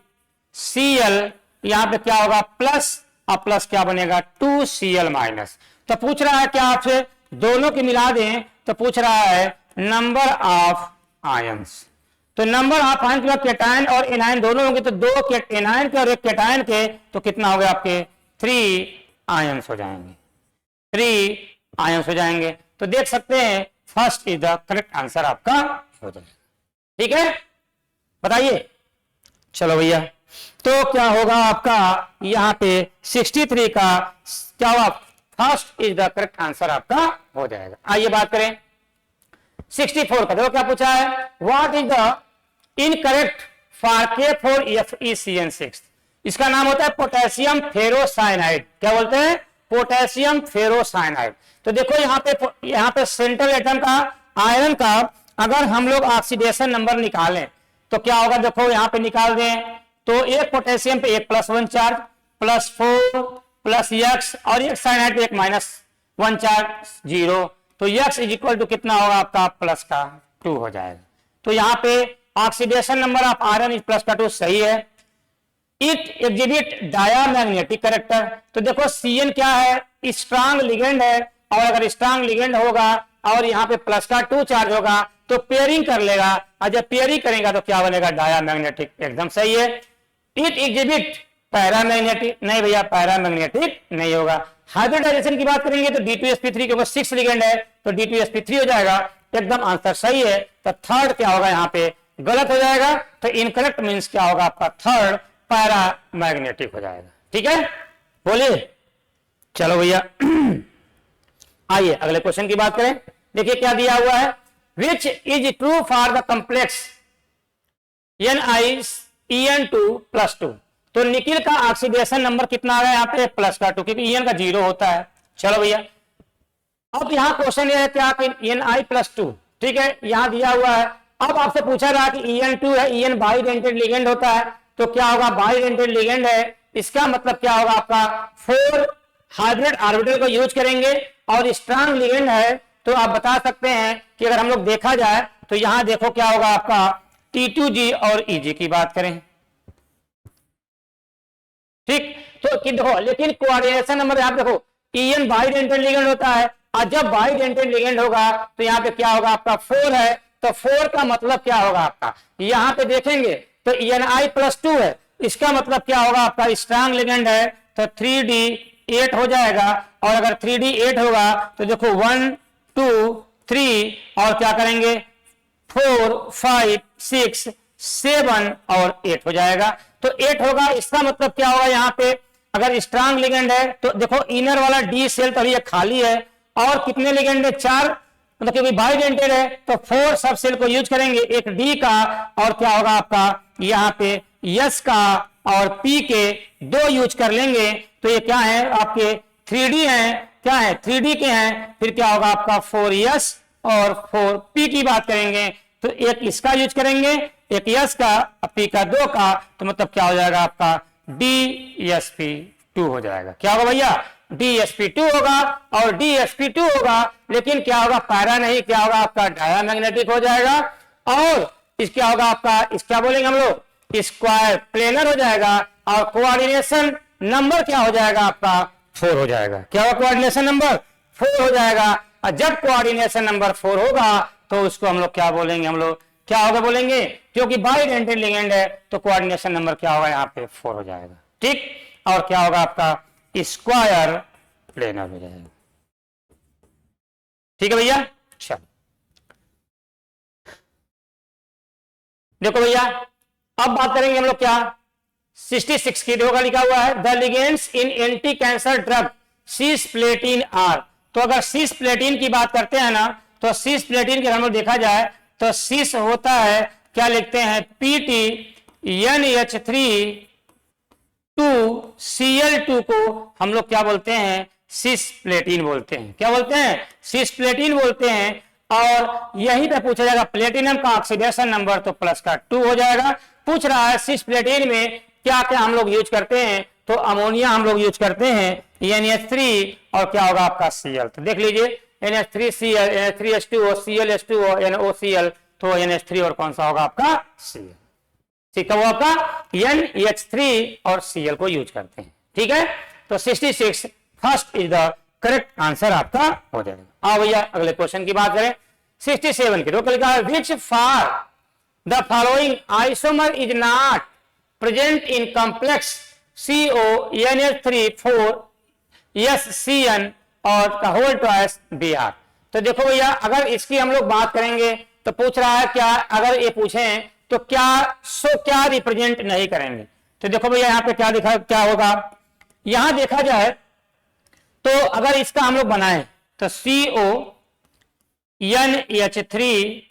Cl, यहां पे क्या होगा प्लस और प्लस क्या बनेगा 2 Cl माइनस। तो पूछ रहा है क्या आपसे दोनों की मिला दें तो पूछ रहा है नंबर ऑफ आयंस। तो नंबर ऑफ आयन के केटायन और एनायन दोनों होंगे, तो 2 एनायन के और 1 केटायन के, तो कितना हो गया आपके 3 आयंस हो जाएंगे, 3 आयंस हो जाएंगे। तो देख सकते हैं first is the correct answer आपका हो जाएगा। ठीक है, बताइए। चलो भैया, तो क्या होगा आपका यहाँ पे 63 का क्या होगा, first is the correct answer आपका हो जाएगा। आइए बात करें 64 का। देखो क्या पूछा है, what is the incorrect for K4FeCN6। इसका नाम होता है पोटेशियम फेरोसाइनाइड। क्या बोलते हैं, पोटेशियम फेरोसाइनाइड। तो देखो यहाँ पे सेंट्रल एटम का आयरन का अगर हम लोग ऑक्सीडेशन नंबर निकालें तो क्या होगा, देखो यहाँ पे निकाल दें तो एक पोटेशियम पे 1 +1 चार्ज, +4 प्लस x और एक साइनाइड पे 1 -1 चार्ज 0। तो x इज इक्वल टू कितना होगा आपका प्लस का 2 हो जाएगा। तो यहाँ पे oxidation number of iron is plus का 2 सही है। It exhibit diamagnetic character. तो देखो Cn क्या है, स्ट्रांग लिगेंड है, और अगर स्ट्रांग लिगेंड होगा और यहाँ पे प्लस का 2 चार्ज होगा तो पेयरिंग कर लेगा, और जब पेयरिंग करेगा तो क्या बनेगा, डायामैग्नेटिक। एकदम सही है। इट एग्जिबिट पैरामैग्नेटिक, नहीं भैया पैरामैग्नेटिक नहीं होगा। हाइब्रिडाइजेशन की बात करेंगे तो D2sp3 के ऊपर 6 लिगेंड है तो D2sp3 हो जाएगा। एकदम आंसर सही है। तो थर्ड क्या होगा यहाँ पे गलत हो जाएगा। तो इनकरेक्ट मींस क्या होगा आपका थर्ड पैरामैग्नेटिक हो जाएगा। ठीक है, बोलिए। चलो भैया आइए अगले क्वेश्चन की बात करें। देखिए क्या दिया हुआ है, which is true for the complex NiEN2+2। तो निकिल का ऑक्सीडेशन नंबर कितना आ गया यहाँ पे प्लस का 2, क्योंकि EN का 0 होता है। चलो भैया, अब यहाँ क्वेश्चन ये है क्या कि Ni+2, ठीक है, यहाँ दिया हुआ है। अब आपसे पूछा रहा कि EN2 है, EN बाइडेंटेड लिगेंड होता है, तो क्या होगा, बाइडेंटेड लिगेंड है, इसका मतलब क्या होगा आपका 4 हाइब्रिड ऑर्बिटल को यूज करेंगे, और स्ट्रांग लिगेंड है तो आप बता सकते हैं कि अगर हम लोग देखा जाए तो यहां देखो क्या होगा आपका T2G और EG की बात करें, ठीक। तो देखो लेकिन कोऑर्डिनेशन नंबर यहाँ देखो EN बाइडेंटेड लिगेंड होता है, और जब बाइडेंटेड लिगेंड होगा तो यहाँ पे क्या होगा आपका 4 है, तो 4 का मतलब क्या होगा आपका, यहाँ पे देखेंगे तो Ni+2 है, इसका मतलब क्या होगा आपका स्ट्रांग लिगेंड है, तो 3D8 हो जाएगा। और अगर 3D8 होगा तो देखो 1 2 3 और क्या करेंगे 4 5 6 7 और 8 हो जाएगा। तो 8 होगा, इसका मतलब क्या होगा यहाँ पे अगर स्ट्रांग लिगेंड है तो देखो इनर वाला D सेल तो ये खाली है, और कितने लिगेंड है 4, मतलब क्योंकि बाइडेंटेड है तो 4 सब सेल को यूज करेंगे, एक D का और क्या होगा आपका यहाँ पे S का और P के 2 यूज कर लेंगे। तो ये क्या है आपके 3D है, क्या है 3D के हैं, फिर क्या होगा आपका 4S और 4P की बात करेंगे तो एक इसका यूज करेंगे, एक S का P का 2 का, तो मतलब क्या हो जाएगा आपका DSP2 हो जाएगा। क्या होगा भैया DSP2 होगा, और DSP2 होगा लेकिन क्या होगा पैरा नहीं, क्या होगा आपका डायामैग्नेटिक हो जाएगा। और इस क्या होगा आपका इस क्या बोलेंगे हम लोग स्क्वायर प्लेनर हो जाएगा, और कोऑर्डिनेशन नंबर क्या हो जाएगा आपका 4 हो जाएगा। क्या होगा कोऑर्डिनेशन नंबर 4 हो जाएगा, और जब कोऑर्डिनेशन नंबर 4 होगा तो उसको हम लोग क्या बोलेंगे, हम लोग क्या होगा बोलेंगे, क्योंकि बाइडेंटेड लिगेंड है तो कोऑर्डिनेशन नंबर क्या होगा यहाँ पे 4 हो जाएगा, ठीक। और क्या होगा आपका स्क्वायर प्लेनर हो जाएगा। ठीक है भैया, चलो देखो भैया अब बात करेंगे हम लोग क्या 66 की होगा, लिखा हुआ है the ligands in anti cancer drug cisplatin are. तो अगर सिस्प्लेटिन की बात करते हैं ना तो सिस्प्लेटिन के हम लोग देखा जाए तो सिस होता है क्या लिखते हैं PTNH3 2Cl2 को हम लोग क्या बोलते हैं सिस्प्लेटिन बोलते हैं। क्या बोलते हैं सिस्प्लेटिन बोलते हैं। और यहीं पे पूछा जाएगा प्लेटिनम का ऑक्सीडेशन नंबर तो प्लस का 2 हो जाएगा। पूछ रहा है सिस्प्लेटिन में क्या क्या हम लोग यूज करते हैं, तो अमोनिया हम लोग यूज करते हैं NH3 और क्या होगा आपका Cl। तो देख लीजिए NH3Cl NH3H2O ClH2O NOCl, तो NH3 और कौन सा होगा आपका Cl। ठीक है, वो आपका NH3 और Cl को यूज करते हैं। ठीक है, तो 66 first is the correct answer आपका हो जाएगा। आओ भैया अगले क्वेश्चन की बात करें 67 की। तो लिखा है which for the following isomer is not present in complex CONH3 4SCN और का होल ट्वाइस Br। तो देखो भैया अगर इसकी हम लोग बात करेंगे तो पूछ रहा है क्या, अगर ये पूछें तो क्या रिप्रेजेंट नहीं करेंगे। तो देखो भैया यहाँ पे क्या दिखा, क्या होगा, यहां देखा जाए तो अगर इसका हम लोग बनाए तो CONH3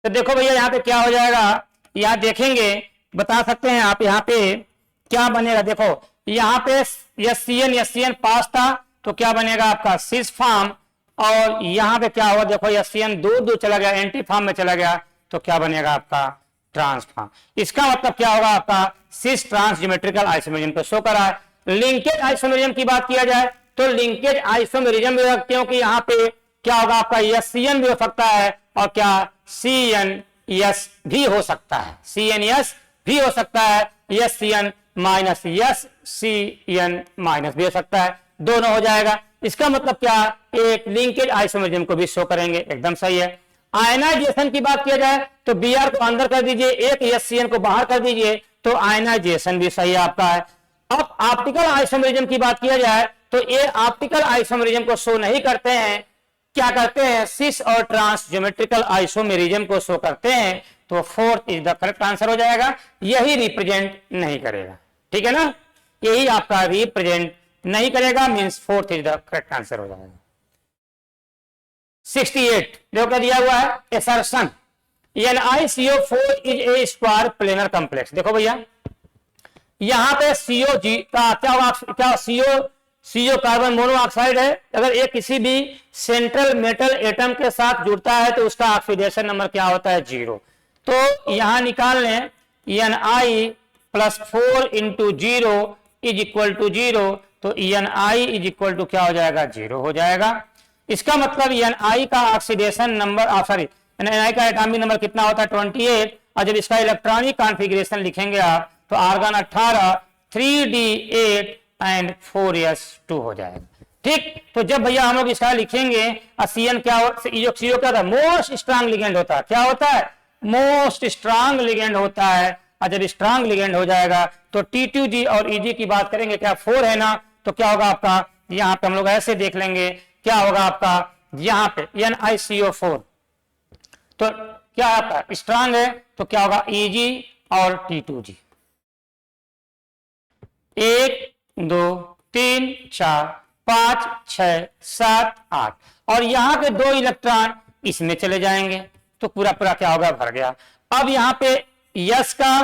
तो देखो भैया यहाँ पे क्या हो जाएगा, यहाँ देखेंगे बता सकते हैं आप यहाँ पे क्या बनेगा। देखो यहाँ पे SCN पास था तो क्या बनेगा आपका सिस फॉर्म, और यहाँ पे क्या हुआ देखो SCN दूर चला गया, एंटी फॉर्म में चला गया तो क्या बनेगा आपका ट्रांस फॉर्म। इसका मतलब क्या होगा आपका सिस ट्रांस ज्योमेट्रिकल आइसोमेरिज्म को शो करा है। लिंकेज आइसोमेरिज्म की बात किया जाए तो लिंकेज आइसोमेरिज्म भी क्योंकि यहाँ पे क्या होगा आपका SCN भी हो सकता है और क्या CNS भी हो सकता है, CNS भी हो सकता है, SCN माइनस SCN माइनस भी हो सकता है, दोनों हो जाएगा। इसका मतलब क्या, एक लिंकेज आइसोमेरिज्म को भी शो करेंगे, एकदम सही है। आयनाइजेशन की बात किया जाए तो Br को अंदर कर दीजिए, एक SCN को बाहर कर दीजिए तो आयनाइजेशन भी सही है आपका है। अब ऑप्टिकल आइसोमेरिज्म की बात किया जाए तो ये ऑप्टिकल आइसोमेरिज्म को शो नहीं करते हैं, क्या करते हैं सिस और ट्रांस ज्योमेट्रिकल आइसोमेरिज्म को शो करते हैं, तो fourth is the correct answer हो जाएगा। यही रिप्रेजेंट नहीं करेगा, ठीक है ना, यही आपका रिप्रेजेंट नहीं करेगा, means fourth is the correct answer हो जाएगा। 68 देखो क्या दिया हुआ है, assertion NiCO4 is a square planar complex. देखो भैया यहां पे COG का क्या होगा, क्या CO कार्बन मोनोऑक्साइड है, अगर ये किसी भी सेंट्रल मेटल एटम के साथ जुड़ता है तो उसका ऑक्सीडेशन नंबर क्या होता है 0। तो यहां निकाल लें Ni + 4 × 0 = 0, तो Ni इज इक्वल टू क्या हो जाएगा 0 हो जाएगा। इसका मतलब Ni का ऑक्सीडेशन नंबर सॉरी Ni का एटॉमिक नंबर कितना होता है 28, और जब इसका इलेक्ट्रॉनिक कॉन्फ़िगरेशन लिखेंगे आप तो आर्गन 18 3d8 एंड 4s2 हो जाएगा, ठीक। तो जब भैया हम लोग इसका लिखेंगे CN क्या CO क्या था, मोस्ट स्ट्रांग लिगेंड होता है, क्या होता है मोस्ट स्ट्रांग लिगेंड होता है, और जब स्ट्रांग लिगेंड हो जाएगा तो T2G और EG की बात करेंगे, क्या 4 है ना, तो क्या होगा आपका यहाँ पे हम लोग ऐसे देख लेंगे, क्या होगा आपका यहाँ पे NiCO4 तो क्या आपका स्ट्रांग है तो क्या होगा EG और T2G 1 2 3 4 5 6 7 8, और यहां पे 2 इलेक्ट्रॉन इसमें चले जाएंगे तो पूरा क्या होगा भर गया। अब यहाँ पे S का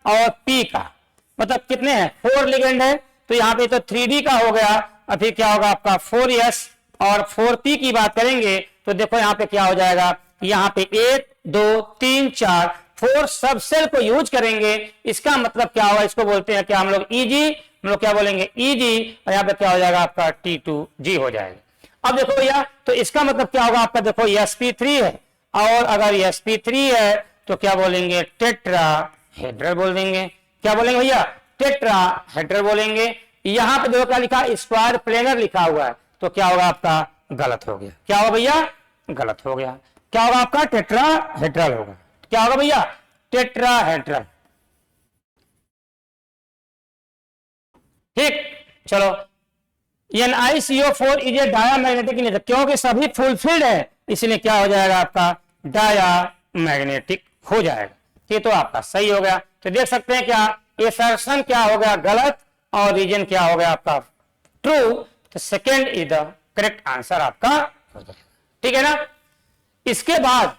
और P का मतलब कितने हैं 4 लिगेंड है, तो यहाँ पे तो 3D का हो गया, और फिर क्या होगा आपका 4S और 4P की बात करेंगे तो देखो यहाँ पे क्या हो जाएगा, यहाँ पे 1 2 3 4 4 सब सेल को यूज करेंगे। इसका मतलब क्या होगा, इसको बोलते हैं क्या हम लोग EG, हम लोग क्या बोलेंगे EG, और यहाँ पे क्या हो जाएगा आपका T2G हो जाएगा। अब देखो भैया तो इसका मतलब क्या होगा आपका, देखो sp3 है, और अगर sp3 है तो क्या बोलेंगे टेट्राहेड्रल बोल देंगे, क्या बोलेंगे भैया टेट्राहेड्रल बोलेंगे। यहाँ पे देखो क्या लिखा स्क्वायर प्लेनर लिखा हुआ है, तो क्या होगा आपका गलत हो गया, क्या होगा भैया गलत हो गया, क्या होगा आपका टेट्राहेड्रल होगा, क्या होगा भैया टेट्राहेड्रल, ठीक। चलो NiCO4 is a diamagnetic nature, क्योंकि सभी फुलफिल्ड है इसलिए क्या हो जाएगा आपका डायामैग्नेटिक हो जाएगा, ये तो आपका सही हो गया। तो देख सकते हैं क्या एसर्शन क्या हो गया गलत और रीजन क्या हो गया आपका ट्रू, तो second is the correct answer आपका हो जाएगा, ठीक है ना। इसके बाद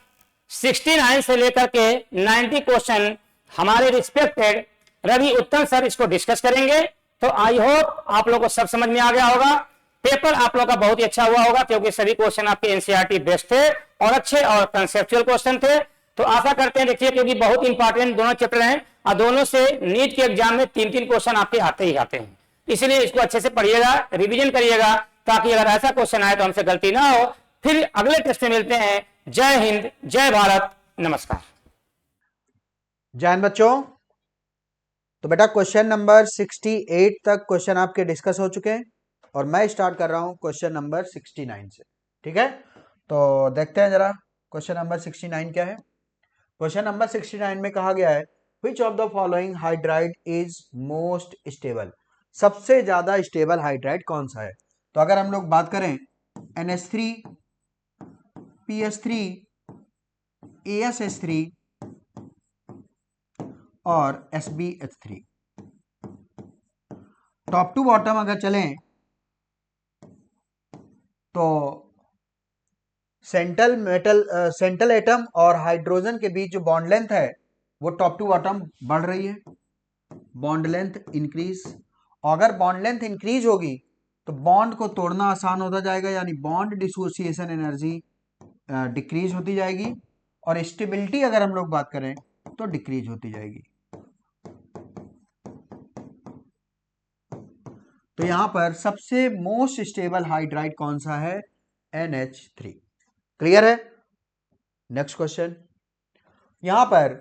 69 से लेकर के 90 क्वेश्चन हमारे रिस्पेक्टेड रवि उत्तम सर इसको डिस्कस करेंगे। तो आई होप आप लोगों को सब समझ में आ गया होगा। पेपर आप लोगों का बहुत ही अच्छा हुआ होगा क्योंकि सभी क्वेश्चन आपके एनसीईआरटी बेस्ड थे और अच्छे और कंसेप्चुअल क्वेश्चन थे। तो आशा करते हैं, देखिए क्योंकि बहुत इंपॉर्टेंट दोनों चैप्टर हैं और दोनों से नीट के एग्जाम में 3-3 क्वेश्चन आपके आते ही आते हैं, इसलिए इसको अच्छे से पढ़िएगा, रिवीजन करिएगा, ताकि अगर ऐसा क्वेश्चन आए तो हमसे गलती ना हो। फिर अगले टेस्ट में मिलते हैं। जय हिंद, जय भारत, नमस्कार। जय हिंद बच्चों। तो बेटा क्वेश्चन नंबर 68 तक क्वेश्चन आपके डिस्कस हो चुके हैं और मैं स्टार्ट कर रहा हूं क्वेश्चन नंबर 69 से। ठीक है, तो देखते हैं जरा क्वेश्चन नंबर 69 क्या है। क्वेश्चन नंबर 69 में कहा गया है which of the following hydride is most stable, सबसे ज्यादा स्टेबल हाइड्राइड कौन सा है। तो अगर हम लोग बात करें NH3, PS3, ASH3 और SbH3, टॉप टू बॉटम अगर चलें तो सेंट्रल एटम और हाइड्रोजन के बीच जो बॉन्ड लेंथ है वो टॉप टू बॉटम बढ़ रही है, बॉन्ड लेंथ इंक्रीज। अगर बॉन्ड लेंथ इंक्रीज होगी तो बॉन्ड को तोड़ना आसान होता जाएगा, यानी बॉन्ड डिसोसिएशन एनर्जी डिक्रीज होती जाएगी और स्टेबिलिटी अगर हम लोग बात करें तो डिक्रीज होती जाएगी। तो यहां पर सबसे मोस्ट स्टेबल हाइड्राइड कौन सा है, NH3। क्लियर है। नेक्स्ट क्वेश्चन, यहां पर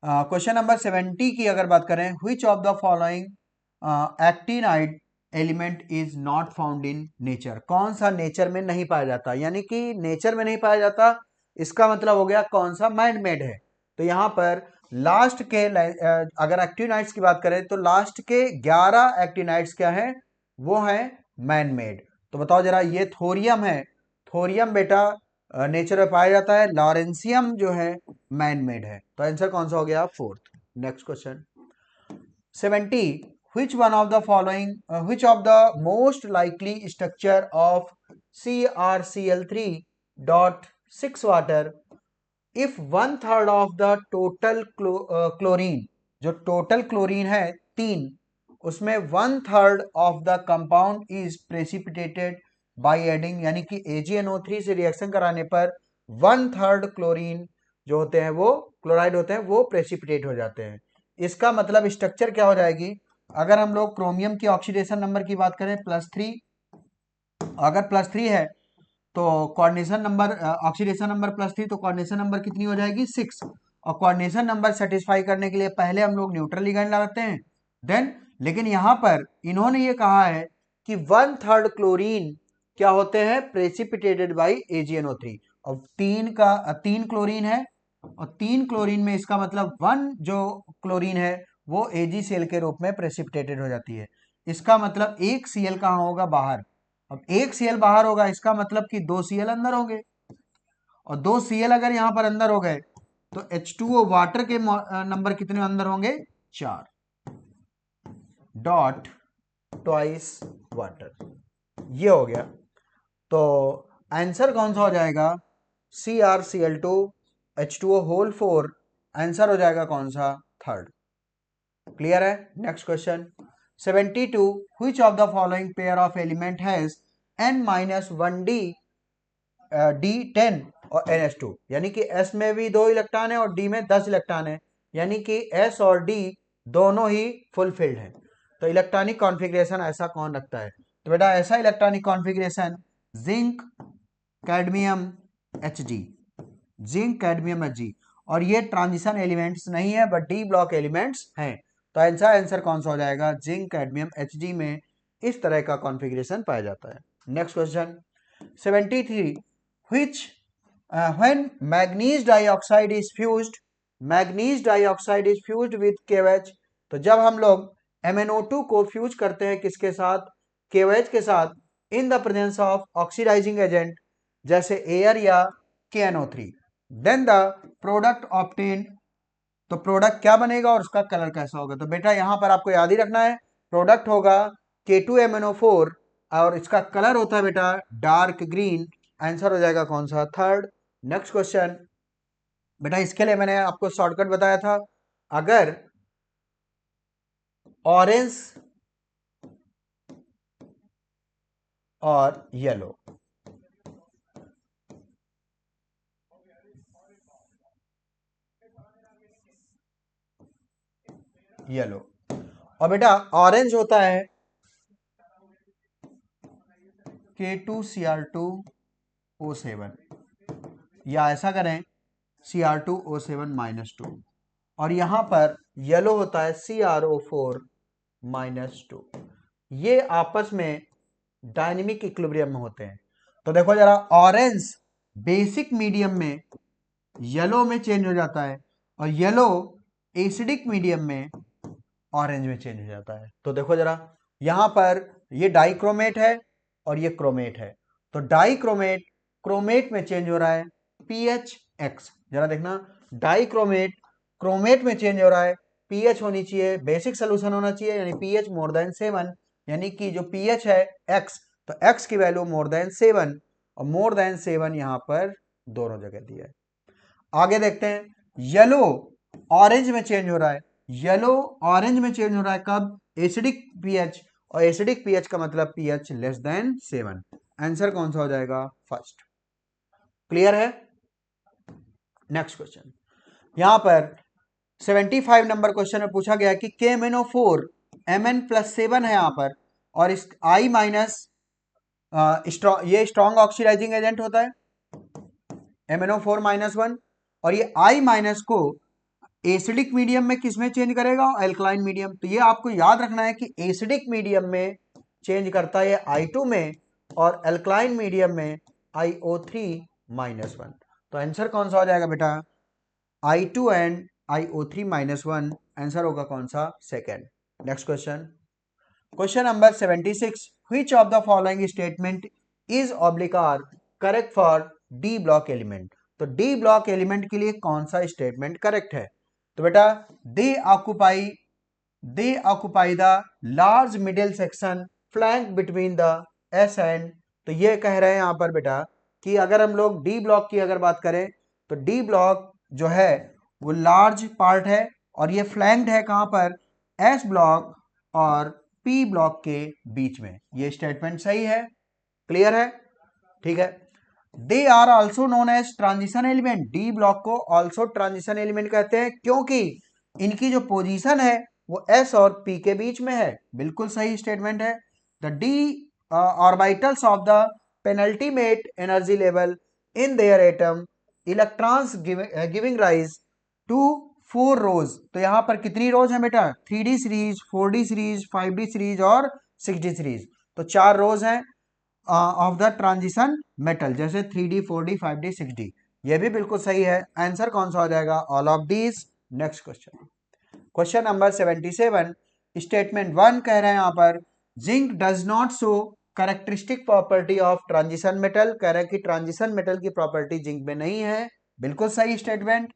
क्वेश्चन नंबर 70 की अगर बात करें which of the following actinide element is not found in nature, कौन सा नेचर में नहीं पाया जाता, यानी कि नेचर में नहीं पाया जाता, इसका मतलब हो गया कौन सा मैन मेड है। तो यहां पर लास्ट के अगर एक्टिनाइड्स की बात करें तो लास्ट के 11 एक्टिनाइड्स क्या है, वो है मैन मेड। तो बताओ जरा, ये थोरियम है, थोरियम बेटा नेचर में पाया जाता है, लॉरेंसियम जो है मैन मेड है। तो आंसर कौन सा हो गया, fourth. Next question 70, which one of the following which of the most likely structure of CrCl3 dot 6 water if 1/3 of the total chlorine, जो टोटल क्लोरीन है 3, उसमें 1/3 of the compound is precipitated by adding, यानी कि AgNO3 से reaction कराने पर 1/3 chlorine जो होते हैं वो क्लोराइड होते हैं वो प्रेसिपिटेट हो जाते हैं। इसका मतलब स्ट्रक्चर क्या हो जाएगी, अगर हम लोग क्रोमियम की ऑक्सीडेशन नंबर की बात करें +3, अगर +3 है तो कोऑर्डिनेशन नंबर ऑक्सीडेशन नंबर +3, तो कोऑर्डिनेशन नंबर कितनी हो जाएगी 6, और कोऑर्डिनेशन नंबर सेटिस्फाई करने के लिए पहले हम लोग न्यूट्रल लिगेंड लगाते हैं देन, लेकिन यहां पर इन्होंने ये कहा है कि 1/3 क्लोरीन क्या होते हैं, प्रेसिपिटेटेड बाय AgNO3, और 3 क्लोरीन है और 3 क्लोरीन में इसका मतलब 1 जो क्लोरीन है वो AgCl के रूप में प्रेसिपिटेटेड हो जाती है। इसका मतलब एक Cl कहाँ होगा, बाहर। अब एक Cl बाहर होगा, इसका मतलब कि 2 Cl अंदर होंगे, और 2 Cl अगर यहां पर अंदर हो गए तो H2O वाटर के नंबर कितने अंदर होंगे, 4 डॉट ट्वाइस वाटर, ये हो गया। तो आंसर कौन सा हो जाएगा, CrCl2 H2O होल 4, आंसर हो जाएगा कौन सा, थर्ड। क्लियर है। Next question 72, which of the following pair of element has n-1d D10 और NH2, यानी कि S में भी 2 इलेक्ट्रॉन है और D में 10 इलेक्ट्रॉन है, यानी कि S और D दोनों ही फुलफिल्ड है। तो इलेक्ट्रॉनिक कॉन्फ़िगरेशन ऐसा कौन रखता है, तो बेटा ऐसा electronic configuration zinc cadmium Hg, zinc cadmium Hg, और ये ट्रांजिशन एलिमेंट्स नहीं है बट डी ब्लॉक एलिमेंट्स हैं। तो आंसर कौन सा हो जाएगा, जिंक कैडमियम Hg में इस तरह का कॉन्फ़िगरेशन पाया जाता है। Next question 73, which when manganese dioxide is fused, manganese dioxide is fused with KOH, तो जब हम लोग MnO2 को फ्यूज करते हैं किसके साथ, KOH के साथ, in the presence of oxidising agent जैसे एयर या KNO3, then the product obtained, तो प्रोडक्ट क्या बनेगा और उसका कलर कैसा होगा। तो बेटा यहां पर आपको याद ही रखना है, प्रोडक्ट होगा K2MnO4 और इसका कलर होता है बेटा डार्क ग्रीन, आंसर हो जाएगा कौन सा, थर्ड। नेक्स्ट क्वेश्चन बेटा, इसके लिए मैंने आपको शॉर्टकट बताया था, अगर ऑरेंज और येलो, येलो और बेटा ऑरेंज होता है K2Cr2O7, या ऐसा करें Cr2O7-2, और यहां पर येलो होता है CrO4-2। ये आपस में डायनेमिक इक्विलिब्रियम में होते हैं। तो देखो जरा, ऑरेंज बेसिक मीडियम में येलो में चेंज हो जाता है, और येलो एसिडिक मीडियम में ऑरेंज में चेंज हो जाता है। तो देखो जरा, यहां पर ये डाइक्रोमेट है और ये क्रोमेट है, तो डाइक्रोमेट क्रोमेट में चेंज हो रहा है PHX। जरा देखना, डाइक्रोमेट क्रोमेट में चेंज हो रहा है, पीएच होनी चाहिए, बेसिक सोल्यूशन होना चाहिए, यानी पीएच मोर देन 7, यानी कि जो पीएच है x, तो x की वैल्यू मोर देन 7, और मोर देन 7 यहां पर दोनों जगह दिया है। आगे देखते हैं, येलो ऑरेंज में चेंज हो रहा है, येलो ऑरेंज में चेंज हो रहा है कब, एसिडिक पीएच, और एसिडिक पीएच का मतलब पीएच लेस देन 7। आंसर कौन सा हो जाएगा, फर्स्ट। क्लियर है। नेक्स्ट क्वेश्चन, यहां पर 75 नंबर क्वेश्चन में पूछा गया कि KMnO4 Mn+7 है यहां पर, और इस I माइनस ये स्ट्रॉन्ग ऑक्सीडाइजिंग एजेंट होता है MnO4-1, और ये I माइनस को एसिडिक मीडियम में किसमें चेंज करेगा, अल्कलाइन मीडियम। तो ये आपको याद रखना है कि एसिडिक मीडियम में चेंज करता है I2 में, और अल्कलाइन मीडियम में IO3-1। तो आंसर कौन सा हो जाएगा बेटा, I2 एंड IO3-1। आंसर होगा कौन सा, second. Next question, question number 76, which of the following statement is ऑब्लिकार correct for D block element. तो डी ब्लॉक एलिमेंट के लिए कौन सा स्टेटमेंट करेक्ट है, तो बेटा they occupy the large middle section flank between the S and. तो ये कह रहे हैं यहां पर बेटा कि अगर हम लोग डी ब्लॉक की अगर बात करें, तो डी ब्लॉक जो है वो लार्ज पार्ट है, और ये फ्लैंक्ड है कहां पर, एस ब्लॉक और पी ब्लॉक के बीच में। ये स्टेटमेंट सही है, क्लियर है, ठीक है। They are also known as transition element, D block को ऑल्सो ट्रांजिशन एलिमेंट कहते हैं, क्योंकि इनकी जो पोजीशन है वो एस और पी के बीच में है। बिल्कुल सही स्टेटमेंट है। The D orbitals of the penultimate energy level in their atom electrons giving rise to 4 रोज। तो यहां पर कितनी रोज है बेटा, 3D series, 4D series, 5D series और 6D सीरीज। तो 4 रोज हैं ऑफ द ट्रांजिशन मेटल, जैसे 3D, 4D, 5D, 6D। ये भी बिल्कुल सही है। आंसर कौन सा हो जाएगा, all of these. Next question, question number 77, statement 1 कह रहे हैं यहां पर, zinc does not show characteristic property of transition metal. कह रहे हैं कि ट्रांजिशन मेटल की प्रॉपर्टी जिंक में नहीं है। बिल्कुल सही statement.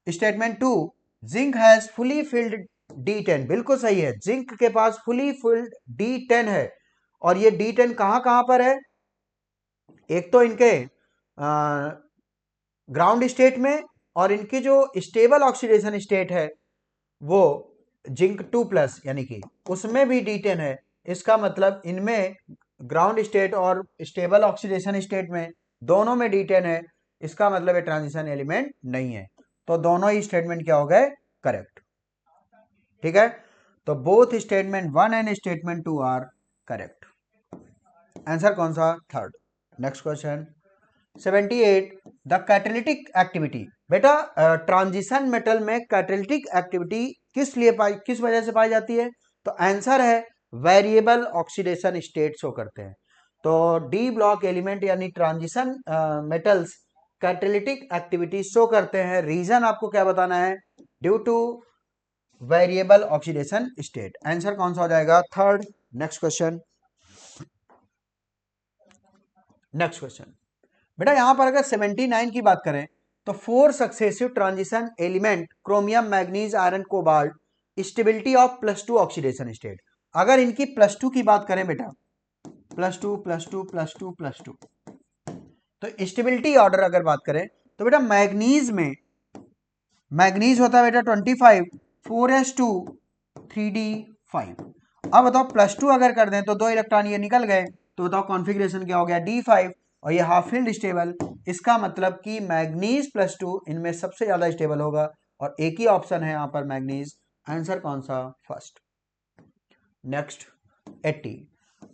Statement 2, zinc has fully filled D10। बिल्कुल सही है, जिंक के पास फुली फिल्ड D10 है, और ये D10 कहां कहां पर है, एक तो इनके ग्राउंड स्टेट में, और इनकी जो स्टेबल ऑक्सीडेशन स्टेट है वो जिंक 2+ यानी कि उसमें भी D10 है। इसका मतलब इनमें ग्राउंड स्टेट और स्टेबल ऑक्सीडेशन स्टेट में दोनों में D10 है। इसका मतलब ये ट्रांजिशन एलिमेंट नहीं है। तो दोनों ही स्टेटमेंट क्या हो गए, करेक्ट, ठीक है। तो both statement 1 and statement 2 are correct. Answer कौन सा, third. Next question 78, the catalytic activity. बेटा ट्रांजिशन मेटल में कैटालिटिक एक्टिविटी किस वजह से पाई जाती है, तो आंसर है वेरिएबल ऑक्सीडेशन स्टेट शो करते हैं। तो डी ब्लॉक एलिमेंट यानी transition metals catalytic activity show करते हैं। रीजन आपको क्या बताना है, due two variable oxidation state. Answer कौन सा हो जाएगा, third. Next question, next question बेटा यहां पर अगर 79 की बात करें, तो 4 successive transition element chromium, manganese, iron, cobalt, stability of +2 oxidation state. अगर इनकी +2 की बात करें बेटा, +2 +2 +2 +2, तो स्टेबिलिटी ऑर्डर अगर बात करें तो बेटा मैग्नीज में मैग्नीज होता है बेटा 25, 4s2 3d5। अब बताओ +2 अगर कर दें तो 2 इलेक्ट्रॉन ये निकल गए, तो बताओ कॉन्फ़िगरेशन क्या हो गया, d5 और ये हाफ फील्ड स्टेबल। इसका मतलब कि मैग्नीज +2 इनमें सबसे ज्यादा स्टेबल होगा और एक ही ऑप्शन है यहां पर मैग्नीज। आंसर कौन सा, first. Next 80,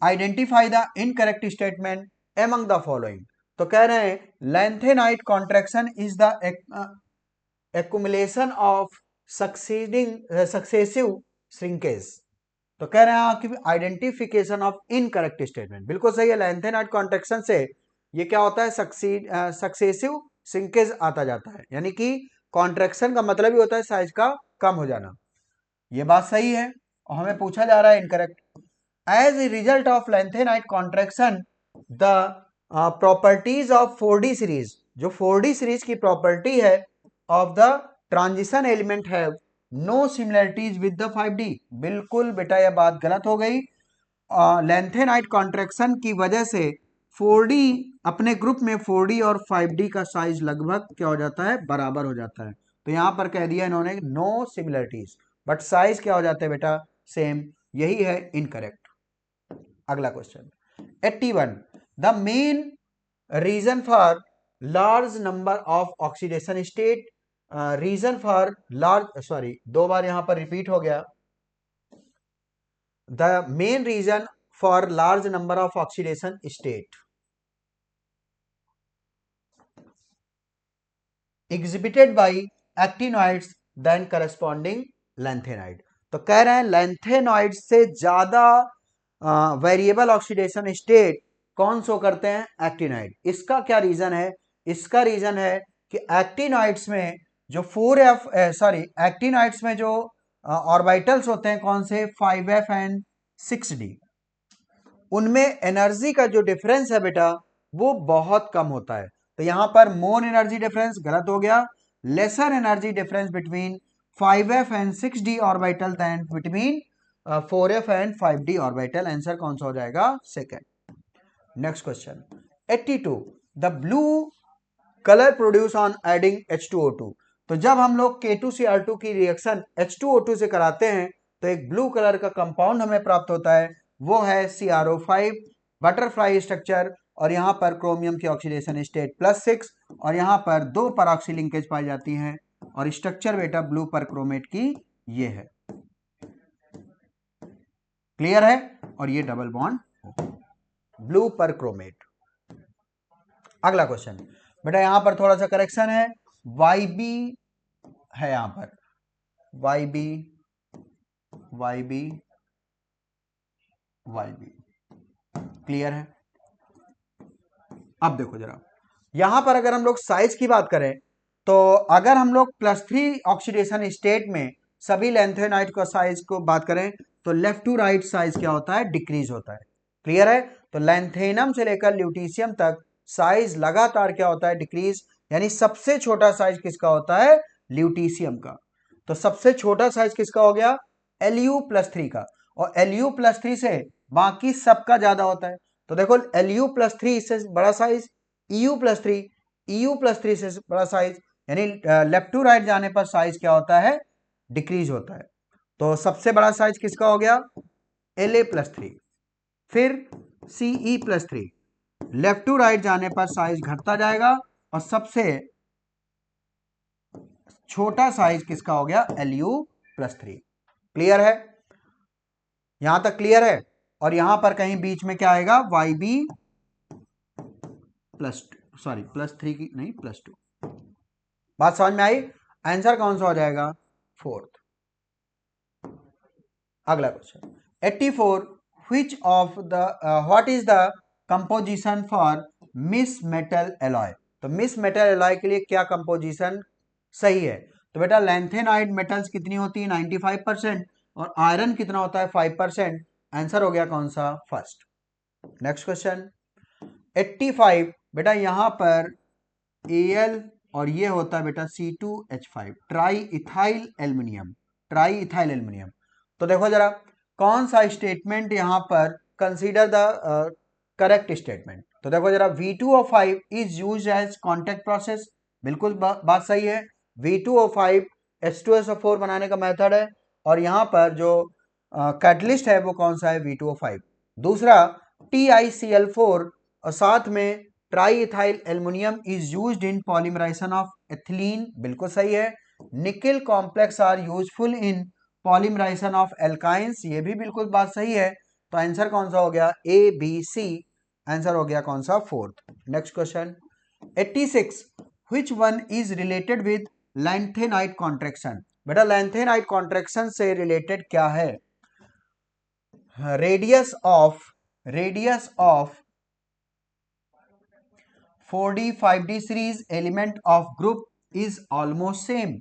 identify the incorrect statement among the following. तो कह रहे हैं lanthanide contraction is the accumulation of successive shrinkage। तो कह रहे हैं कि आइडेंटिफिकेशन ऑफ इनकरेक्ट स्टेटमेंट बिल्कुल सही है। लेंथेनाइट कॉन्ट्रैक्शन से ये क्या होता है, सक्सेसिव श्रिंकेज आता जाता है, यानी कि कॉन्ट्रैक्शन का मतलब ही होता है साइज का कम हो जाना। ये बात सही है और हमें पूछा जा रहा है incorrect. As a result of lanthanide contraction the properties of 4D series, जो 4D सीरीज की प्रॉपर्टी है of the transition element have no similarities with the 5D। बिल्कुल बेटा यह बात गलत हो गई। लेंथेनाइट कॉन्ट्रैक्शन की वजह से 4D अपने ग्रुप में 4D और 5D का साइज लगभग क्या हो जाता है, बराबर हो जाता है। तो यहां पर कह दिया इन्होंने नो सिमिलरिटीज, बट साइज क्या हो जाता है बेटा, सेम। यही है इनकरेक्ट। अगला question 81, the main reason for large number of oxidation state, reason for large, sorry दो बार यहां पर रिपीट हो गया। The main reason for large number of oxidation state exhibited by actinoids than corresponding lanthanide। तो कह रहे हैं लैंथेनॉइड से ज्यादा वेरिएबल ऑक्सीडेशन स्टेट कौन सो करते हैं, एक्टिनॉइड। इसका क्या रीजन है, इसका रीजन है कि एक्टिनॉइड्स में जो 4f सॉरी एक्टिनॉइड्स में जो ऑर्बिटल्स होते हैं कौन से, 5f एंड 6d, उनमें एनर्जी का जो डिफरेंस है बेटा वो बहुत कम होता है। तो यहां पर मोर एनर्जी डिफरेंस गलत हो गया। Lesser energy difference between 5f and 6d orbital than between 4f and 5d orbital. Answer कौन सा हो जाएगा, second. Next question 82, the blue colour produce on adding H2O2। तो जब हम लोग K2Cr2 की रिएक्शन H2O2 से कराते हैं तो एक ब्लू कलर का कंपाउंड हमें प्राप्त होता है, वो है CrO5 बटरफ्लाई स्ट्रक्चर। और यहां पर क्रोमियम की ऑक्सीडेशन स्टेट +6 और यहां पर 2 परऑक्सी लिंकेज पाई जाती हैं और स्ट्रक्चर बेटा ब्लू परक्रोमेट की ये है। क्लियर है, और ये डबल बॉन्ड ब्लू परक्रोमेट। अगला क्वेश्चन बेटा यहां पर थोड़ा सा करेक्शन है, YB है यहां पर, YB YB YB। क्लियर है। अब देखो जरा यहां पर अगर हम लोग साइज की बात करें तो अगर हम लोग +3 ऑक्सीडेशन स्टेट में सभी लैंथेनाइट का साइज को बात करें तो लेफ्ट टू राइट साइज क्या होता है, डिक्रीज होता है। क्लियर है। तो लैंथेनम से लेकर ल्यूटीशियम तक साइज लगातार क्या होता है, डिक्रीज। यानी सबसे छोटा साइज किसका होता है, ल्यूटीशियम का। तो सबसे छोटा साइज किसका हो गया, Lu+3 का। और Lu+3 से बाकी सबका ज्यादा होता है। तो देखो Lu+3 से बड़ा साइज, Eu+3, Eu+3 से बड़ा साइज, यानी लेफ्ट टू राइट जाने पर साइज क्या होता है, डिक्रीज होता है। तो सबसे बड़ा साइज किसका हो गया, La+3, फिर Ce+3, लेफ्ट टू राइट जाने पर साइज घटता जाएगा और सबसे छोटा साइज किसका हो गया, Lu+3। क्लियर है, यहां तक क्लियर है। और यहां पर कहीं बीच में क्या आएगा, YB+2, सॉरी +3 की नहीं, +2। बात समझ में आई। आंसर कौन सा हो जाएगा, फोर्थ। अगला question 84, which of the what is the composition for misch metal alloy. तो मिस मेटल एलॉय के लिए क्या कंपोजिशन सही है। तो बेटा लैंथेनाइड मेटल्स कितनी होती है, 95%, और आयरन कितना होता है, 5%। आंसर हो गया कौन सा, फर्स्ट। नेक्स्ट क्वेश्चन 85, बेटा यहां पर Al और ये होता है बेटा C2H5 try ethyl aluminium, try ethyl aluminium. तो देखो जरा कौन सा स्टेटमेंट यहां पर कंसीडर द करेक्ट स्टेटमेंट। तो देखो जरा V2O5 is use as contact process, बिल्कुल बात सही है। V2O5 H2SO4 बनाने का मेथड है, और यहाँ पर जो कैटलिस्ट है वो कौन सा है, V2O5। दूसरा TiCl4 और साथ में triethyl aluminium is used in polymerisation of ethylene, बिल्कुल सही है। Nickel complex are useful in polymerisation of alkynes, ये भी बिल्कुल बात सही है। तो आंसर कौन सा हो गया, ABC, आंसर हो गया कौन सा, fourth. Next question 86, which one is related with lanthanide contraction. बेटा लैंथेनाइट कॉन्ट्रैक्शन से रिलेटेड क्या है, radius of 4D 5D series element of group is almost same,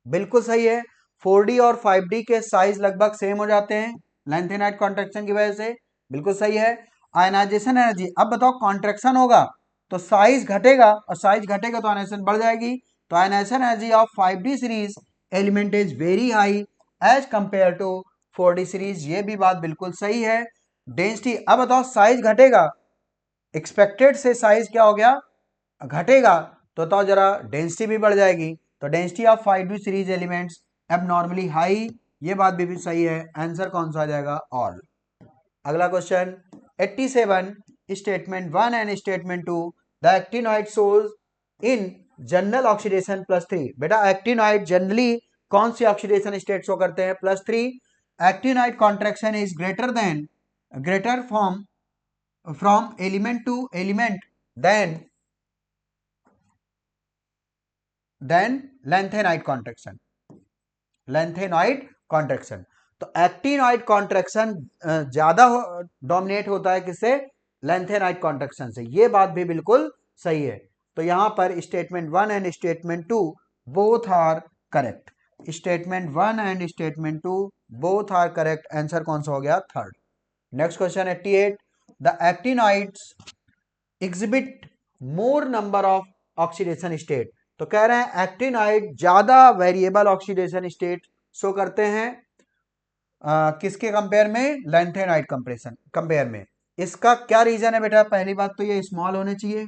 बिल्कुल सही है। 4D और 5D के साइज लगभग सेम हो जाते हैं लैंथेनाइट कॉन्ट्रैक्शन की वजह से, बिल्कुल सही है। आयनाइजेशन एनर्जी, अब बताओ कॉन्ट्रैक्शन होगा तो साइज घटेगा, और साइज घटेगा तो आयनाइजेशन बढ़ जाएगी। तो ionisation energy of 5D series element is very high as compare to 4D series, ये भी बात बिल्कुल सही है। डेंसिटी, अब बताओ साइज घटेगा, एक्सपेक्टेड से साइज क्या हो गया, घटेगा, तो बताओ जरा डेंसिटी भी बढ़ जाएगी। तो density of 5D series elements abnormally high, ये बात भी सही है। आंसर कौन सा आ जाएगा, ऑल। अगला question 87, statement 1 and statement 2, the actinoid shows in general oxidation +3। बेटा एक्टिनोइड जनरली कौन सी ऑक्सीडेशन स्टेट शो करते हैं, +3। Actinoid contraction is greater from element to element than lanthanide contraction. तो एक्टिनोइड कॉन्ट्रैक्शन ज्यादा डोमिनेट होता है किससे, लैंथेनाइड कॉन्ट्रैक्शन से, ये बात भी बिल्कुल सही है। तो यहां पर statement 1 and statement 2 both are correct, statement 1 and statement 2 both are correct, answer कौन सा हो गया, third. Next question 88, the actinoids exhibit more number of oxidation state. तो कह रहे हैं एक्टिनोइड ज्यादा वेरिएबल ऑक्सीडेशन स्टेट शो करते हैं किसके कंपेयर में, लैंथेनाइड कंपेयर में। इसका क्या रीजन है बेटा, पहली बात तो ये स्मॉल होने चाहिए,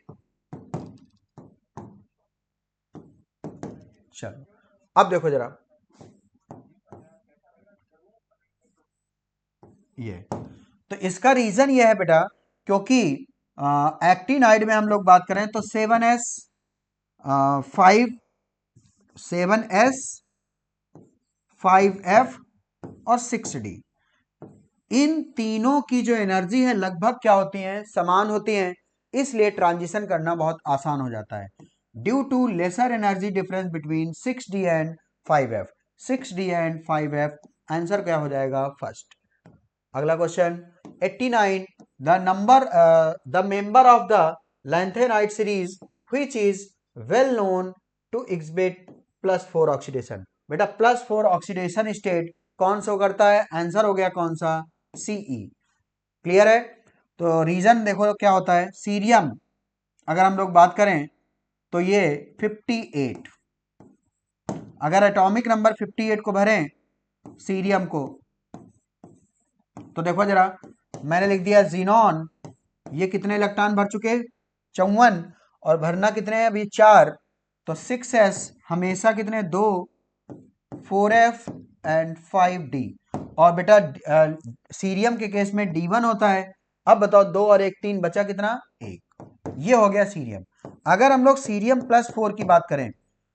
चलो अब देखो जरा ये, तो इसका रीजन ये है बेटा, क्योंकि एक्टिनाइड में हम लोग बात करें तो 7s 5F और 6D, इन तीनों की जो एनर्जी है लगभग क्या होती है, समान होती है, इसलिए ट्रांजिशन करना बहुत आसान हो जाता है। Due to lesser energy difference between 6D and 5F, 6D and 5F, answer क्या हो जाएगा, फर्स्ट। अगला question 89, the member of the lanthanide series which is well known to exhibit +4 oxidation. बेटा +4 ऑक्सीडेशन स्टेट कौन सा करता है, आंसर हो गया कौन सा, CE, क्लियर है। तो रीजन देखो क्या होता है, सीरियम अगर हम लोग बात करें तो ये 58, अगर एटॉमिक नंबर 58 को भरें सीरियम को, तो देखो जरा मैंने लिख दिया जीनॉन, ये कितने इलेक्ट्रॉन भर चुके, 54, और भरना कितने हैं अभी, 4, तो 6s हमेशा कितने, 2, 4f एंड 5d, और बेटा सीरियम के केस में D1 होता है। अब बताओ 2 और 1 3, बचा कितना, 1, ये हो गया सीरियम। अगर हम लोग सीरियम +4 की बात करें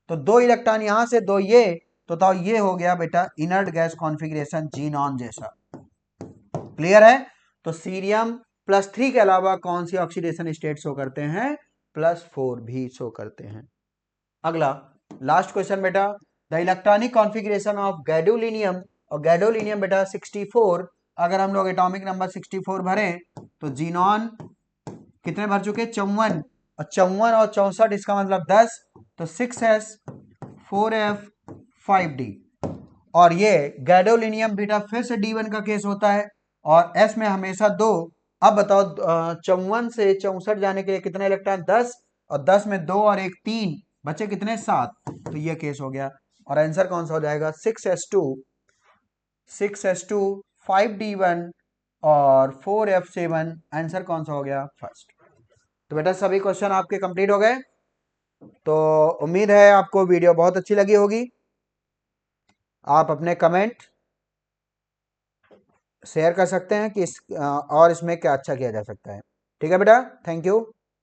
तो 2 इलेक्ट्रॉन यहां से, 2 ये, तो बताओ ये हो गया बेटा इनर्ट गैस कॉन्फ़िगरेशन जीनॉन जैसा, क्लियर है। तो सीरियम +3 के अलावा कौन सी ऑक्सीडेशन स्टेट शो करते हैं, +4 भी शो करते हैं। अगला लास्ट क्वेश्चन बेटा, the electronic configuration of gadolinium, और गैडोलिनियम बेटा 64, अगर हम लोग एटॉमिक नंबर 64 भरें तो जीनॉन कितने भर चुके, 54, और 54 और 64 इसका मतलब 10, तो 6s 4f 5d, और ये गैडोलिनियम बेटा फिर से D1 का केस होता है, और S में हमेशा 2। अब बताओ 54 से 64 जाने के लिए कितने इलेक्ट्रॉन, 10, और 10 में 2 और 1 3, बचे कितने, 7, तो ये केस हो गया, और आंसर कौन सा हो जाएगा, 6s2 5d1 और 4f7, आंसर कौन सा हो गया, फर्स्ट। तो बेटा सभी क्वेश्चन आपके कंप्लीट हो गए। तो उम्मीद है आपको वीडियो बहुत अच्छी लगी होगी। आप अपने कमेंट शेयर कर सकते हैं कि और इसमें क्या अच्छा किया जा सकता है। ठीक है बेटा, थैंक यू।